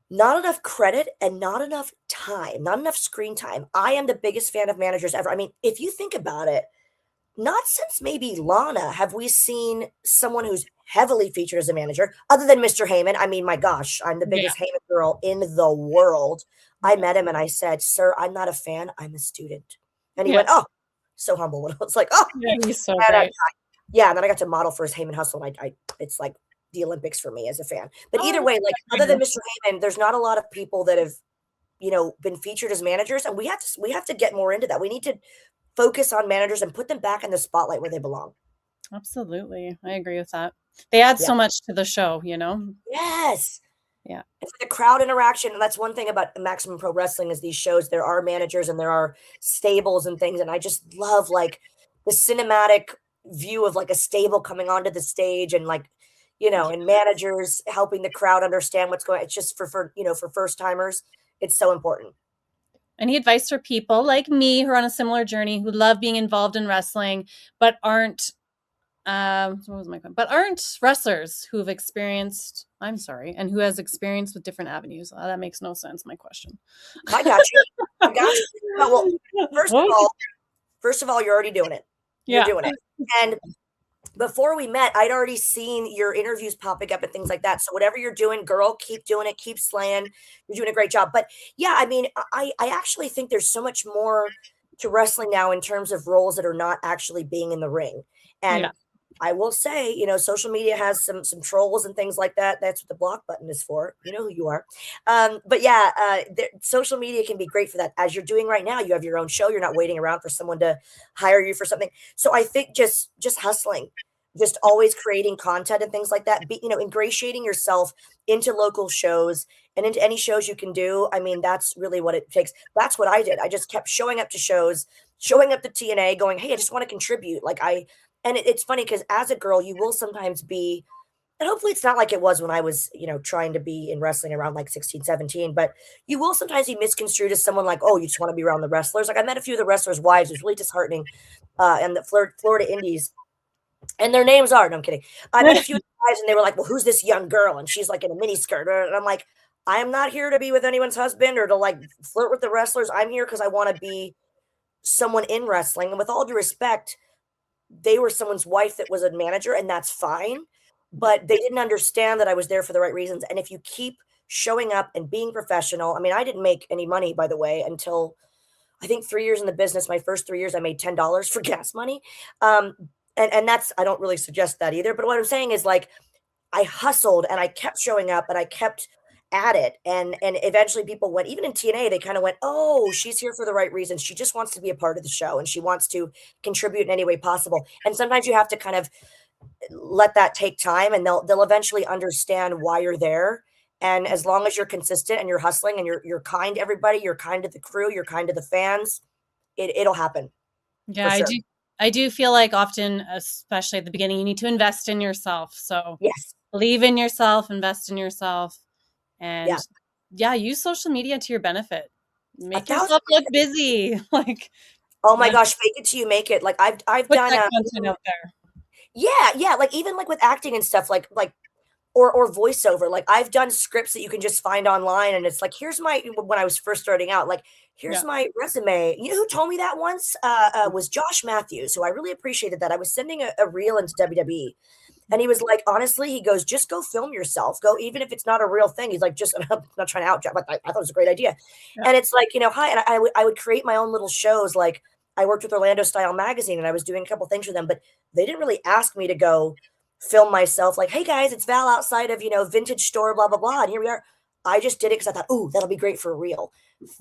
[SPEAKER 2] Not enough credit and not enough time, not enough screen time. I am the biggest fan of managers ever. I mean, if you think about it, not since maybe Lana have we seen someone who's heavily featured as a manager, other than Mr. Heyman. I mean, my gosh, I'm the
[SPEAKER 1] Yeah.
[SPEAKER 2] biggest Heyman girl in the world. I
[SPEAKER 1] Yeah.
[SPEAKER 2] met him and I said, "Sir, I'm not a fan. I'm a student." And he
[SPEAKER 1] Yeah.
[SPEAKER 2] went, "Oh, so humble." And I was like, "Oh."
[SPEAKER 1] Yeah, he's so
[SPEAKER 2] And,
[SPEAKER 1] great.
[SPEAKER 2] yeah, and then I got to model for his Heyman Hustle, and I it's like the Olympics for me as a fan. But
[SPEAKER 1] Oh,
[SPEAKER 2] either
[SPEAKER 1] that's
[SPEAKER 2] way, like
[SPEAKER 1] great
[SPEAKER 2] other
[SPEAKER 1] for
[SPEAKER 2] than
[SPEAKER 1] you.
[SPEAKER 2] Mr. Heyman, there's not a lot of people that have been featured as managers, and we have to get more into that. We need to focus on managers and put them back in the spotlight where they belong.
[SPEAKER 1] Absolutely. I agree with that. They add
[SPEAKER 2] Yeah.
[SPEAKER 1] so much to the show, you know?
[SPEAKER 2] Yes.
[SPEAKER 1] Yeah.
[SPEAKER 2] And for the crowd interaction, and that's one thing about Maximum Pro Wrestling is these shows, there are managers and there are stables and things, and I just love, like, the cinematic view of, like, a stable coming onto the stage and, like,
[SPEAKER 1] Yeah.
[SPEAKER 2] and managers helping the crowd understand what's going. It's just for first timers, it's so important.
[SPEAKER 1] Any advice for people like me who are on a similar journey, who love being involved in wrestling, but aren't what was my question? But aren't wrestlers who've experienced, I'm sorry, and who has experience with different avenues. That makes no sense, my question.
[SPEAKER 2] I got you. I got you. No, well, first
[SPEAKER 1] What
[SPEAKER 2] of
[SPEAKER 1] was
[SPEAKER 2] all
[SPEAKER 1] it?
[SPEAKER 2] first of all, you're already doing it. You're
[SPEAKER 1] Yeah.
[SPEAKER 2] doing it. And before we met, I'd already seen your interviews popping up and things like that. So whatever you're doing, girl, keep doing it, keep slaying. You're doing a great job. But yeah, I mean, I actually think there's so much more to wrestling now in terms of roles that are not actually being in the ring.
[SPEAKER 1] Yeah.
[SPEAKER 2] And I will say, social media has some trolls and things like that. That's what the block button is for. You know who you are. But yeah, social media can be great for that. As you're doing right now, you have your own show. You're not waiting around for someone to hire you for something. So I think just hustling, just always creating content and things like that, ingratiating yourself into local shows and into any shows you can do. I mean, that's really what it takes. That's what I did. I just kept showing up to shows, showing up to TNA, going, hey, I just want to contribute. Like, and it's funny because as a girl, you will sometimes be and hopefully it's not like it was when I was, trying to be in wrestling around like 16, 17. But you will sometimes be misconstrued as someone like, oh, you just want to be around the wrestlers. Like I met a few of the wrestlers' wives. It was really disheartening. And the Florida Indies, and their names are, no, I'm kidding. I met a few guys and they were like, well, who's this young girl? And she's like in a mini skirt. And I'm like, I am not here to be with anyone's husband or to like flirt with the wrestlers. I'm here because I want to be someone in wrestling. And with all due respect, they were someone's wife that was a manager, and that's fine. But they didn't understand that I was there for the right reasons. And if you keep showing up and being professional, I mean, I didn't make any money, by the way, until I think 3 years in the business. My first 3 years, I made $10 for gas money. Um, and that's, I don't really suggest that either. But what I'm saying is like, I hustled and I kept showing up and I kept at it. And eventually people went, even in TNA, they kind of went, oh, she's here for the right reasons. She just wants to be a part of the show and she wants to contribute in any way possible. And sometimes you have to kind of let that take time and they'll eventually understand why you're there. And as long as you're consistent and you're hustling and you're kind to everybody, you're kind to the crew, you're kind to the fans, it'll happen
[SPEAKER 1] Yeah,
[SPEAKER 2] for
[SPEAKER 1] I
[SPEAKER 2] sure.
[SPEAKER 1] do. I do feel like often, especially at the beginning, you need to invest in yourself. So
[SPEAKER 2] Yes.
[SPEAKER 1] believe in yourself, invest in yourself, and
[SPEAKER 2] Yeah.
[SPEAKER 1] yeah, use social media to your benefit.
[SPEAKER 2] A
[SPEAKER 1] Make
[SPEAKER 2] thousand
[SPEAKER 1] yourself look
[SPEAKER 2] percent.
[SPEAKER 1] busy. Like,
[SPEAKER 2] Oh my
[SPEAKER 1] yeah,
[SPEAKER 2] gosh, fake it till you make it. Like I've
[SPEAKER 1] put
[SPEAKER 2] done
[SPEAKER 1] that content out there.
[SPEAKER 2] yeah, yeah, like even like with acting and stuff, like or voiceover. Like I've done scripts that you can just find online, and it's like, here's my when I was first starting out, like here's
[SPEAKER 1] Yeah.
[SPEAKER 2] my resume. You know who told me that once? Was Josh Matthews, who I really appreciated that. I was sending a reel into WWE, and he was like, honestly, he goes, just go film yourself. Go, even if it's not a real thing. He's like, just I'm not trying to out, but I thought it was a great idea.
[SPEAKER 1] Yeah.
[SPEAKER 2] And it's like, hi, and I would create my own little shows. Like I worked with Orlando Style Magazine, and I was doing a couple things for them, but they didn't really ask me to go film myself. Like, hey guys, it's Val outside of vintage store, blah blah blah, and here we are. I just did it because I thought, oh, that'll be great for a reel.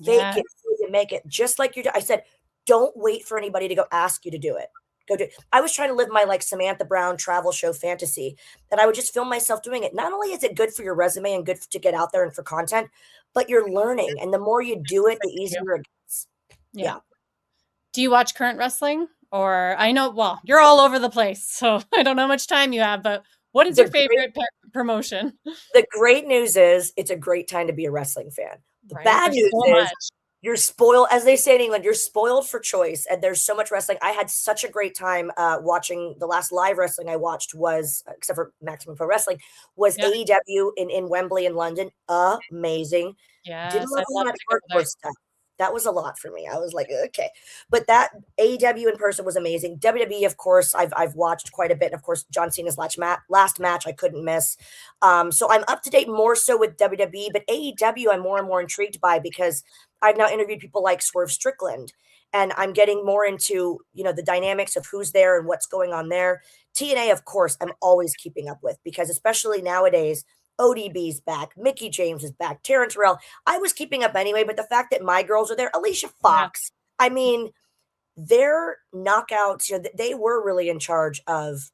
[SPEAKER 2] Fake
[SPEAKER 1] Yeah.
[SPEAKER 2] it till you make it, just like I said. Don't wait for anybody to go ask you to do it. Go do it. I was trying to live my like Samantha Brown travel show fantasy, and I would just film myself doing it. Not only is it good for your resume and good to get out there and for content, but you're learning. And the more you do it, the
[SPEAKER 1] Thank you.
[SPEAKER 2] easier it gets.
[SPEAKER 1] Yeah.
[SPEAKER 2] Yeah.
[SPEAKER 1] Do you watch current wrestling? Or I know, well, you're all over the place, so I don't know how much time you have, but what is
[SPEAKER 2] The
[SPEAKER 1] your
[SPEAKER 2] great
[SPEAKER 1] favorite promotion?
[SPEAKER 2] the great news is it's a great time to be a wrestling fan. The
[SPEAKER 1] Right?
[SPEAKER 2] bad
[SPEAKER 1] There's
[SPEAKER 2] news
[SPEAKER 1] so
[SPEAKER 2] is
[SPEAKER 1] much.
[SPEAKER 2] you're spoiled, as they say in England, you're spoiled for choice. And there's so much wrestling. I had such a great time watching the last live wrestling I watched was, except for Maximum Pro Wrestling, was
[SPEAKER 1] Yeah.
[SPEAKER 2] AEW in Wembley in London. Amazing. Didn't
[SPEAKER 1] Yes,
[SPEAKER 2] love
[SPEAKER 1] I'd
[SPEAKER 2] all
[SPEAKER 1] love
[SPEAKER 2] that
[SPEAKER 1] to go there.
[SPEAKER 2] hardcore stuff. That was a lot for me. I was like, okay. But that AEW in person was amazing. WWE, of course, I've watched quite a bit. And of course, John Cena's last match I couldn't miss. So I'm up to date more so with WWE, but AEW I'm more and more intrigued by because I've now interviewed people like Swerve Strickland, and I'm getting more into the dynamics of who's there and what's going on there. TNA, of course, I'm always keeping up with because especially nowadays, ODB's back, Mickey James is back, Terrence Terrell. I was keeping up anyway, but the fact that my girls are there, Alicia
[SPEAKER 1] Yeah.
[SPEAKER 2] Fox, I mean, their knockouts, they were really in charge of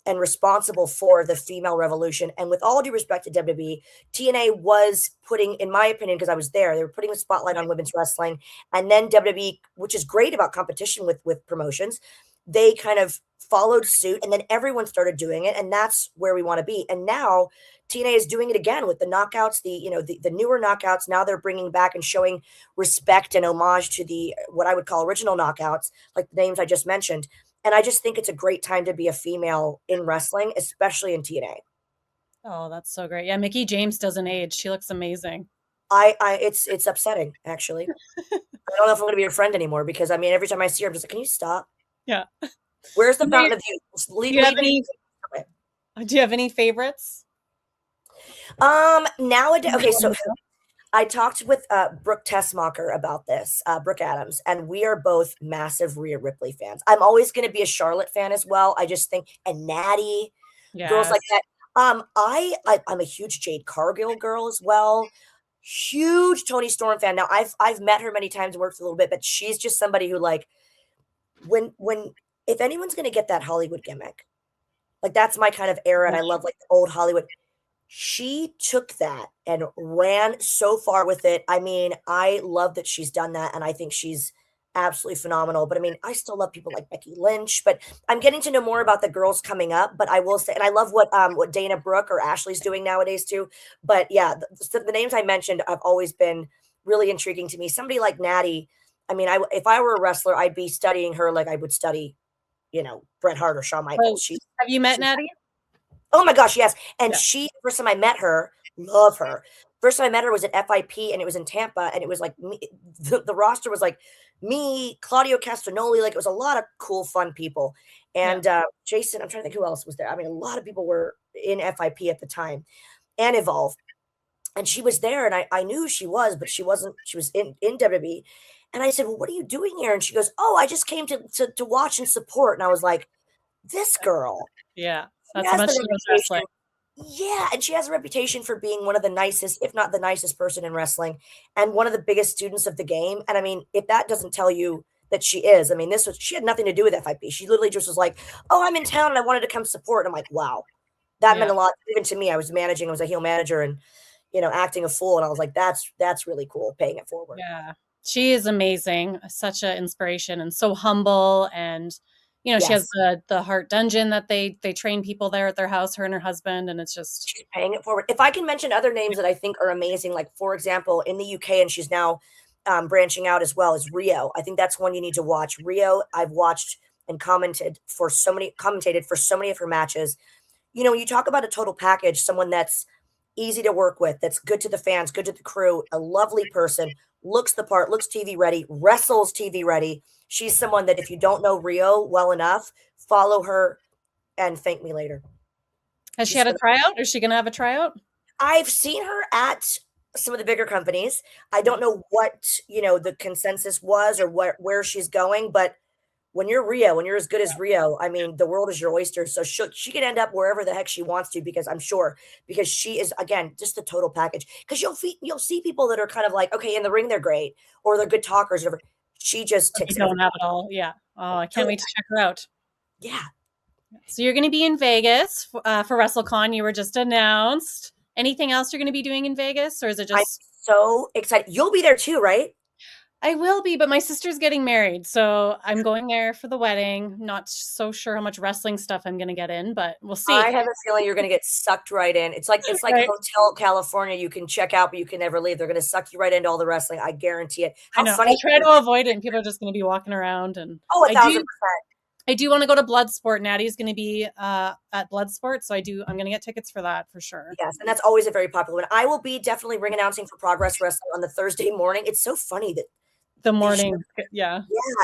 [SPEAKER 2] and responsible for the female revolution. And with all due respect to WWE, TNA was putting, in my opinion, because I was there, they were putting the spotlight on women's wrestling. And then WWE, which is great about competition with promotions, they kind of followed suit, and then everyone started doing it, and that's where we want to be. And now TNA is doing it again with the knockouts, the newer knockouts. Now they're bringing back and showing respect and homage to the what I would call original knockouts, like the names I just mentioned. And I just think it's a great time to be a female in wrestling, especially in TNA.
[SPEAKER 1] Oh, that's so great. Yeah, Mickey James doesn't age. She looks amazing.
[SPEAKER 2] It's upsetting actually. I don't know if I'm going to be your friend anymore because I mean every time I see her, I'm just like, can you stop?
[SPEAKER 1] Yeah.
[SPEAKER 2] Where's the
[SPEAKER 1] Do you
[SPEAKER 2] fountain of youth? Just
[SPEAKER 1] do
[SPEAKER 2] leave,
[SPEAKER 1] you have
[SPEAKER 2] leave me.
[SPEAKER 1] any favorites?
[SPEAKER 2] Nowadays,
[SPEAKER 1] Maybe
[SPEAKER 2] okay,
[SPEAKER 1] one
[SPEAKER 2] so
[SPEAKER 1] of the
[SPEAKER 2] I talked with Brooke Tessmacher about this, Brooke Adams, and we are both massive Rhea Ripley fans. I'm always going to be a Charlotte fan as well. I just think, and Natty, girls like
[SPEAKER 1] Yes.
[SPEAKER 2] that. I'm a huge Jade Cargill girl as well. Huge Tony Storm fan. Now I've met her many times and worked a little bit, but she's just somebody who like when if anyone's going to get that Hollywood gimmick, like that's my kind of era, and I
[SPEAKER 1] Yeah.
[SPEAKER 2] love like the old Hollywood. She took that and ran so far with it. I mean, I love that she's done that, and I think she's absolutely phenomenal. But I mean, I still love people like Becky Lynch, but I'm getting to know more about the girls coming up. But I will say, and I love what Dana Brooke or Ashley's doing nowadays too. But yeah, the names I mentioned have always been really intriguing to me. Somebody like Natty. I mean, if I were a wrestler, I'd be studying her like I would study, Bret Hart or Shawn
[SPEAKER 1] But
[SPEAKER 2] Michaels.
[SPEAKER 1] have you met
[SPEAKER 2] She's
[SPEAKER 1] Natty?
[SPEAKER 2] Oh my gosh, yes. And
[SPEAKER 1] Yeah.
[SPEAKER 2] she first time I met her, love her. First time I met her was at FIP and it was in Tampa and it was like me, the roster was like me, Claudio Castagnoli, like it was a lot of cool, fun people.
[SPEAKER 1] Yeah.
[SPEAKER 2] And Jason, I'm trying to think who else was there. I mean, a lot of people were in FIP at the time and Evolve. And she was there and I knew who she was, but she wasn't, she was in WWE. And I said, well, what are you doing here? And she goes, oh, I just came to watch and support. And I was like, this girl,
[SPEAKER 1] Yeah.
[SPEAKER 2] she
[SPEAKER 1] That's how
[SPEAKER 2] has
[SPEAKER 1] much
[SPEAKER 2] the
[SPEAKER 1] she loves wrestling.
[SPEAKER 2] reputation. Yeah, and she has a reputation for being one of the nicest, if not the nicest person in wrestling, and one of the biggest students of the game. And I mean, if that doesn't tell you that she is, I mean, she had nothing to do with FIP. She literally just was like, "Oh, I'm in town and I wanted to come support." And I'm like, "Wow, that meant
[SPEAKER 1] Yeah.
[SPEAKER 2] a lot even to me." I was a heel manager and acting a fool, and I was like, "That's really cool, paying it forward."
[SPEAKER 1] Yeah. She is amazing, such an inspiration and so humble and she has
[SPEAKER 2] Yes.
[SPEAKER 1] the Heart Dungeon that they train people there at their house, her and her husband, and it's just
[SPEAKER 2] She's paying it forward. If I can mention other names that I think are amazing, like for example, in the UK, and she's now branching out as well, is Rio. I think that's one you need to watch. Rio, I've watched and commentated for so many of her matches. When you talk about a total package, someone that's easy to work with, that's good to the fans, good to the crew, a lovely person, looks the part, looks TV ready, wrestles TV ready. She's someone that if you don't know Rio well enough, follow her and thank me later.
[SPEAKER 1] has she
[SPEAKER 2] She's
[SPEAKER 1] had a
[SPEAKER 2] phenomenal.
[SPEAKER 1] tryout? Is she gonna have a tryout?
[SPEAKER 2] I've seen her at some of the bigger companies. I
[SPEAKER 1] Yeah.
[SPEAKER 2] don't know what, the consensus was or where she's going, but when you're Rio, when you're as good as Rio, I mean, the world is your oyster. So she could end up wherever the heck she wants to because I'm sure because she is again just the total package. Because you'll see people that are kind of like, okay, in the ring they're great or they're good talkers, or whatever. She just
[SPEAKER 1] But they
[SPEAKER 2] ticks every
[SPEAKER 1] don't have it all. Yeah. Oh, I can't
[SPEAKER 2] total
[SPEAKER 1] wait to check her out.
[SPEAKER 2] yeah.
[SPEAKER 1] So you're going to be in Vegas for WrestleCon. You were just announced. Anything else you're going to be doing in Vegas, or is it
[SPEAKER 2] I'm
[SPEAKER 1] just?
[SPEAKER 2] so excited. You'll be there too, right?
[SPEAKER 1] I will be, but my sister's getting married, so I'm going there for the wedding. Not so sure how much wrestling stuff I'm going to get in, but we'll
[SPEAKER 2] I
[SPEAKER 1] see.
[SPEAKER 2] have a feeling you're gonna get sucked right in. It's like
[SPEAKER 1] Right?
[SPEAKER 2] Hotel California. You can check out, but you can never leave. They're gonna suck you right into all the wrestling. I guarantee it.
[SPEAKER 1] I
[SPEAKER 2] How
[SPEAKER 1] know.
[SPEAKER 2] funny
[SPEAKER 1] I'll
[SPEAKER 2] is
[SPEAKER 1] try
[SPEAKER 2] it?
[SPEAKER 1] to avoid it, and people are just going to be walking around. And
[SPEAKER 2] Oh,
[SPEAKER 1] I do,
[SPEAKER 2] 1,000%.
[SPEAKER 1] I do want to go to Bloodsport. Natty's going to be at Bloodsport, so I'm going to get tickets for that for sure.
[SPEAKER 2] Yes, and that's always a very popular one. I will be definitely ring announcing for Progress Wrestling on the Thursday morning. It's so funny that
[SPEAKER 1] The
[SPEAKER 2] they show,
[SPEAKER 1] morning, yeah.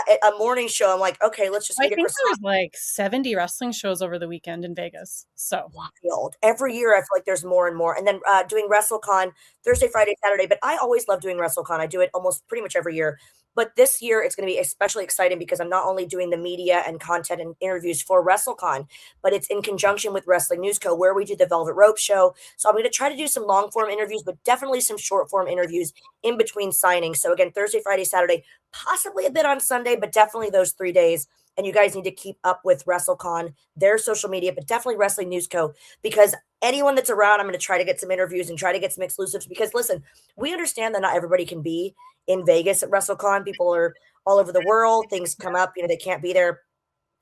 [SPEAKER 2] yeah, a morning show. I'm like, okay, let's just
[SPEAKER 1] I
[SPEAKER 2] eat a
[SPEAKER 1] think there
[SPEAKER 2] croissant.
[SPEAKER 1] was like 70 wrestling shows over the weekend in Vegas. So
[SPEAKER 2] Wild. Every year, I feel like there's more and more. And then doing WrestleCon Thursday, Friday, Saturday. But I always love doing WrestleCon. I do it almost pretty much every year. But this year, it's going to be especially exciting because I'm not only doing the media and content and interviews for WrestleCon, but it's in conjunction with Wrestling News Co., where we do the Velvet Rope Show. So I'm going to try to do some long form interviews, but definitely some short form interviews in between signings. So again, Thursday, Friday, Saturday, possibly a bit on Sunday, but definitely those 3 days. And you guys need to keep up with WrestleCon, their social media, but definitely Wrestling News Co. Because anyone that's around, I'm going to try to get some interviews and try to get some exclusives. Because listen, we understand that not everybody can be in Vegas at WrestleCon. People are all over the world. Things come up, they can't be there.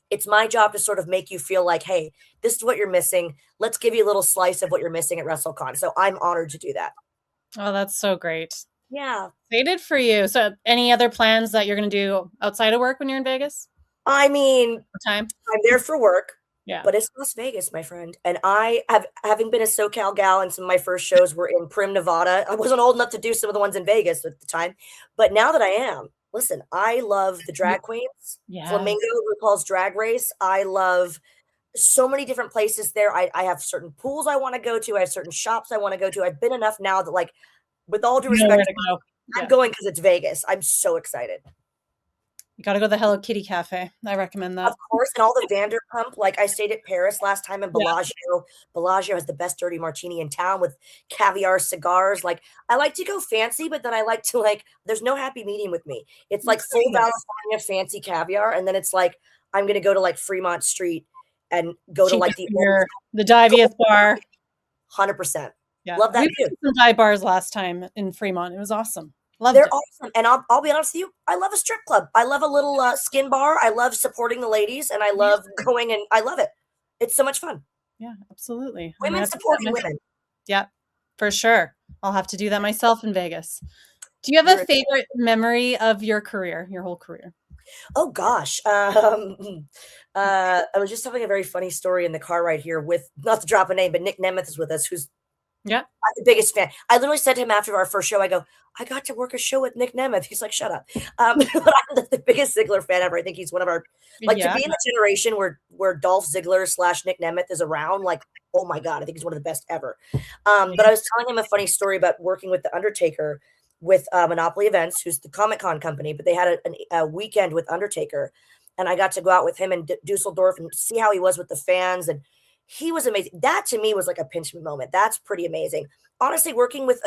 [SPEAKER 2] It's my job to sort of make you feel like, hey, this is what you're missing. Let's give you a little slice of what you're missing at WrestleCon. So I'm honored to do that.
[SPEAKER 1] oh, that's so great.
[SPEAKER 2] Yeah.
[SPEAKER 1] Excited for you. So any other plans that you're going to do outside of work when you're in Vegas?
[SPEAKER 2] I mean,
[SPEAKER 1] What time?
[SPEAKER 2] I'm there for work,
[SPEAKER 1] Yeah.
[SPEAKER 2] but it's Las Vegas, my friend. And having been a SoCal gal, and some of my first shows were in Prim, Nevada. I wasn't old enough to do some of the ones in Vegas at the time, but now that I am, listen, I love the drag queens,
[SPEAKER 1] Yes.
[SPEAKER 2] Flamingo, RuPaul's Drag Race. I love so many different places there. I have certain pools I want to go to. I have certain shops I want to go to. I've been enough now that, like, with all due
[SPEAKER 1] You know where
[SPEAKER 2] respect,
[SPEAKER 1] to go.
[SPEAKER 2] I'm
[SPEAKER 1] Yeah.
[SPEAKER 2] going because it's Vegas. I'm so excited.
[SPEAKER 1] You got to go to the Hello Kitty Cafe. I recommend
[SPEAKER 2] Of
[SPEAKER 1] that.
[SPEAKER 2] course, and all the Vanderpump, like, I stayed at Paris last time in
[SPEAKER 1] Yeah.
[SPEAKER 2] Bellagio. Bellagio has the best dirty martini in town with caviar cigars. Like, I like to go fancy, but then I like to, like, there's no happy medium with me. It's like full California fancy caviar, and then it's like, I'm gonna go to, like, Fremont Street and go to, like,
[SPEAKER 1] Cheapest
[SPEAKER 2] the old
[SPEAKER 1] beer, the diviest bar.
[SPEAKER 2] 100%.
[SPEAKER 1] Yeah.
[SPEAKER 2] Love
[SPEAKER 1] We
[SPEAKER 2] that
[SPEAKER 1] went
[SPEAKER 2] too.
[SPEAKER 1] to some dive bars last time in Fremont. It was awesome. Loved
[SPEAKER 2] They're
[SPEAKER 1] it.
[SPEAKER 2] awesome, and I'll be honest with you, I love a strip club. I love a little, skin bar. I love supporting the ladies, and I
[SPEAKER 1] Yeah.
[SPEAKER 2] love going and I love it. It's so much fun.
[SPEAKER 1] Yeah, absolutely. I'm gonna
[SPEAKER 2] Women
[SPEAKER 1] have to do that
[SPEAKER 2] supporting
[SPEAKER 1] myself.
[SPEAKER 2] women.
[SPEAKER 1] Yeah, for sure. I'll have to do that myself in Vegas. Do you have a
[SPEAKER 2] You're
[SPEAKER 1] favorite memory of your career, your whole career?
[SPEAKER 2] Oh gosh. I was just telling a very funny story in the car right here with not to drop a name, but Nick Nemeth is with us, who's
[SPEAKER 1] Yeah.
[SPEAKER 2] I'm the biggest fan. I literally said to him after our first show, I go, I got to work a show with Nick Nemeth. He's like, shut up. But I'm the biggest Ziggler fan ever. I think he's one of our like to
[SPEAKER 1] Yeah.
[SPEAKER 2] be in the generation where Dolph Ziggler / Nick Nemeth is around, like, oh my God, I think he's one of the best ever. But I was telling him a funny story about working with The Undertaker with Monopoly Events, who's the Comic Con company, but they had a weekend with Undertaker. And I got to go out with him in Dusseldorf and see how he was with the fans. And he was amazing. That to me was like a pinch me moment. That's pretty amazing. Honestly, working with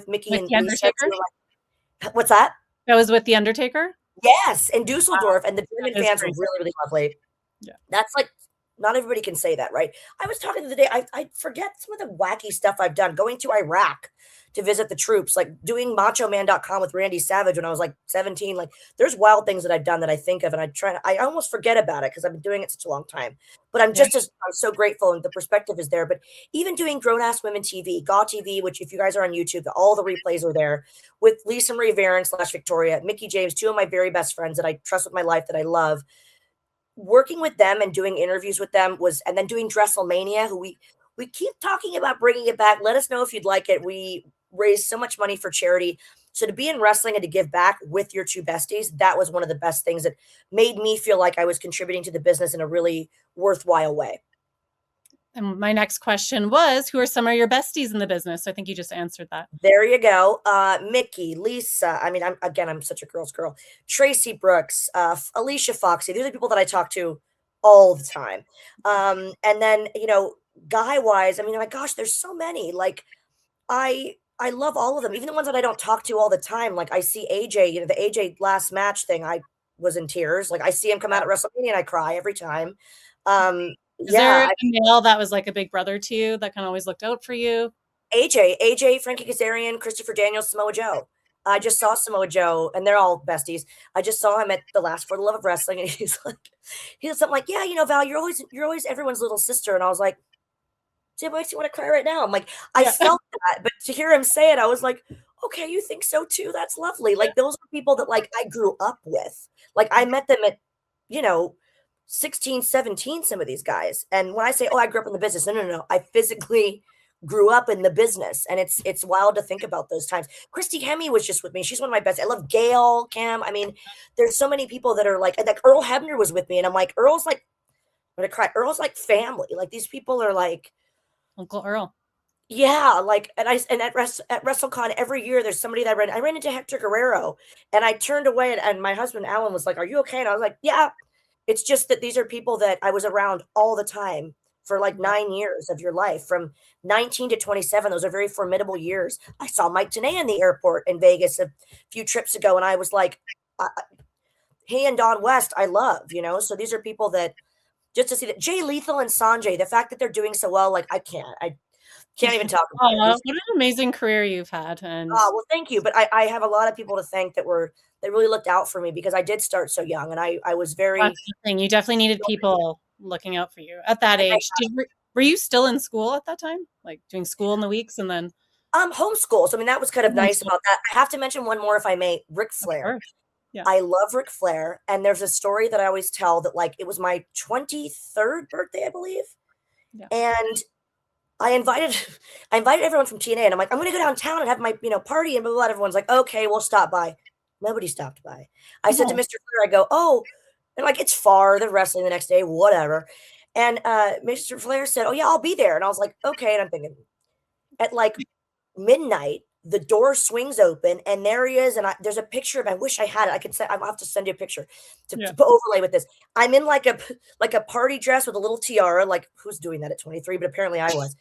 [SPEAKER 2] Mickey
[SPEAKER 1] With
[SPEAKER 2] and
[SPEAKER 1] The
[SPEAKER 2] Lisa,
[SPEAKER 1] Undertaker?
[SPEAKER 2] what's that?
[SPEAKER 1] That was with The Undertaker?
[SPEAKER 2] Yes, in
[SPEAKER 1] Wow,
[SPEAKER 2] Dusseldorf, and the
[SPEAKER 1] that
[SPEAKER 2] German
[SPEAKER 1] is
[SPEAKER 2] fans were
[SPEAKER 1] crazy.
[SPEAKER 2] really, really lovely.
[SPEAKER 1] Yeah.
[SPEAKER 2] That's like not everybody can say that, right? I was talking the other day, I forget some of the wacky stuff I've done, going to Iraq to visit the troops, like doing machoman.com with Randy Savage when I was like 17. Like there's wild things that I've done that I think of and I almost forget about it because I've been doing it such a long time. But
[SPEAKER 1] Yeah.
[SPEAKER 2] I'm so grateful and the perspective is there. But even doing grown ass women TV, Gaw TV, which if you guys are on YouTube, all the replays are there with Lisa Marie Varon / Victoria, Mickey James, two of my very best friends that I trust with my life that I love working with them and doing interviews with them was and then doing Dresselmania, who we keep talking about bringing it back. Let us know if you'd like it. We raise so much money for charity. So to be in wrestling and to give back with your two besties, that was one of the best things that made me feel like I was contributing to the business in a really worthwhile way.
[SPEAKER 1] And my next question was, who are some of your besties in the business? I think you just answered that.
[SPEAKER 2] There you go. Mickey, Lisa. I mean, I'm such a girl's girl. Tracy Brooks, Alicia Foxy. These are people that I talk to all the time. And then, guy wise, I mean, my gosh, there's so many. Like I love all of them, even the ones that I don't talk to all the time. Like I see AJ, the AJ last match thing, I was in tears. Like I see him come out at WrestleMania and I cry every time.
[SPEAKER 1] Is there
[SPEAKER 2] Yeah,
[SPEAKER 1] a male that was like a big brother to you that kind of always looked out for you?
[SPEAKER 2] AJ, Frankie Kazarian, Christopher Daniels, Samoa Joe. I just saw Samoa Joe, and they're all besties. I just saw him at the last For the Love of Wrestling, and he was something like, "Yeah, Val, you're always everyone's little sister." And I was like, "See, it makes you want to cry right now." I'm like, I
[SPEAKER 1] Yeah.
[SPEAKER 2] felt that, but to hear him say it, I was like, "Okay, you think so too? That's lovely." Like those are people that like I grew up with. Like I met them at, you know, 16, 17, some of these guys. And when I say, "Oh, I grew up in the business," no, no, no. I physically grew up in the business. And it's wild to think about those times. Christy Hemme was just with me. She's one of my best. I love Gail, Cam. I mean, there's so many people that are like Earl Hebner was with me. And I'm like, Earl's like, I'm gonna cry. Earl's like family. Like these people are like,
[SPEAKER 1] Uncle Earl.
[SPEAKER 2] yeah, like, and at WrestleCon every year there's somebody that I ran into Hector Guerrero, and I turned away, and my husband Alan was like, "Are you okay?" And I was like, "Yeah." It's just that these are people that I was around all the time for like
[SPEAKER 1] Yeah.
[SPEAKER 2] 9 years of your life, from 19 to 27. Those are very formidable years. I saw Mike Tenay in the airport in Vegas a few trips ago, and I was like, he and Don West, I love, So these are people that just to see that Jay Lethal and Sanjay, the fact that they're doing so well, like I can't even talk about it.
[SPEAKER 1] Aw, what an amazing career you've had. And
[SPEAKER 2] Well, thank you, but I have a lot of people to thank that really looked out for me because I did start so young, and I was
[SPEAKER 1] that's
[SPEAKER 2] very
[SPEAKER 1] the thing. You definitely needed people looking out for you at that
[SPEAKER 2] and
[SPEAKER 1] age. Were you still in school at that time? Like doing school in the weeks and then
[SPEAKER 2] homeschool, so, I mean, that was kind of nice
[SPEAKER 1] homeschool?
[SPEAKER 2] about that. I have to mention one more if I may, Ric
[SPEAKER 1] Of
[SPEAKER 2] Flair.
[SPEAKER 1] course. Yeah.
[SPEAKER 2] I love Ric Flair, and there's a story that I always tell that, like, it was my 23rd birthday, I believe,
[SPEAKER 1] Yeah.
[SPEAKER 2] and I invited I invited everyone from TNA, and I'm like, "I'm gonna go downtown and have my, party," and blah, blah, blah. Everyone's like, "Okay, we'll stop by." Nobody stopped by. I said to
[SPEAKER 1] No.
[SPEAKER 2] Mr. Flair, I go, "Oh," and like, "It's far, they're wrestling the next day, whatever." And, Mr. Flair said, "Oh, yeah, I'll be there." And I was like, "Okay," and I'm thinking, at, like, midnight, the door swings open, and there he is, and there's a picture of I wish I had it. I'll have to send you a picture
[SPEAKER 1] Yeah.
[SPEAKER 2] to overlay with this. I'm in, like a party dress with a little tiara, like, who's doing that at 23? But apparently I was.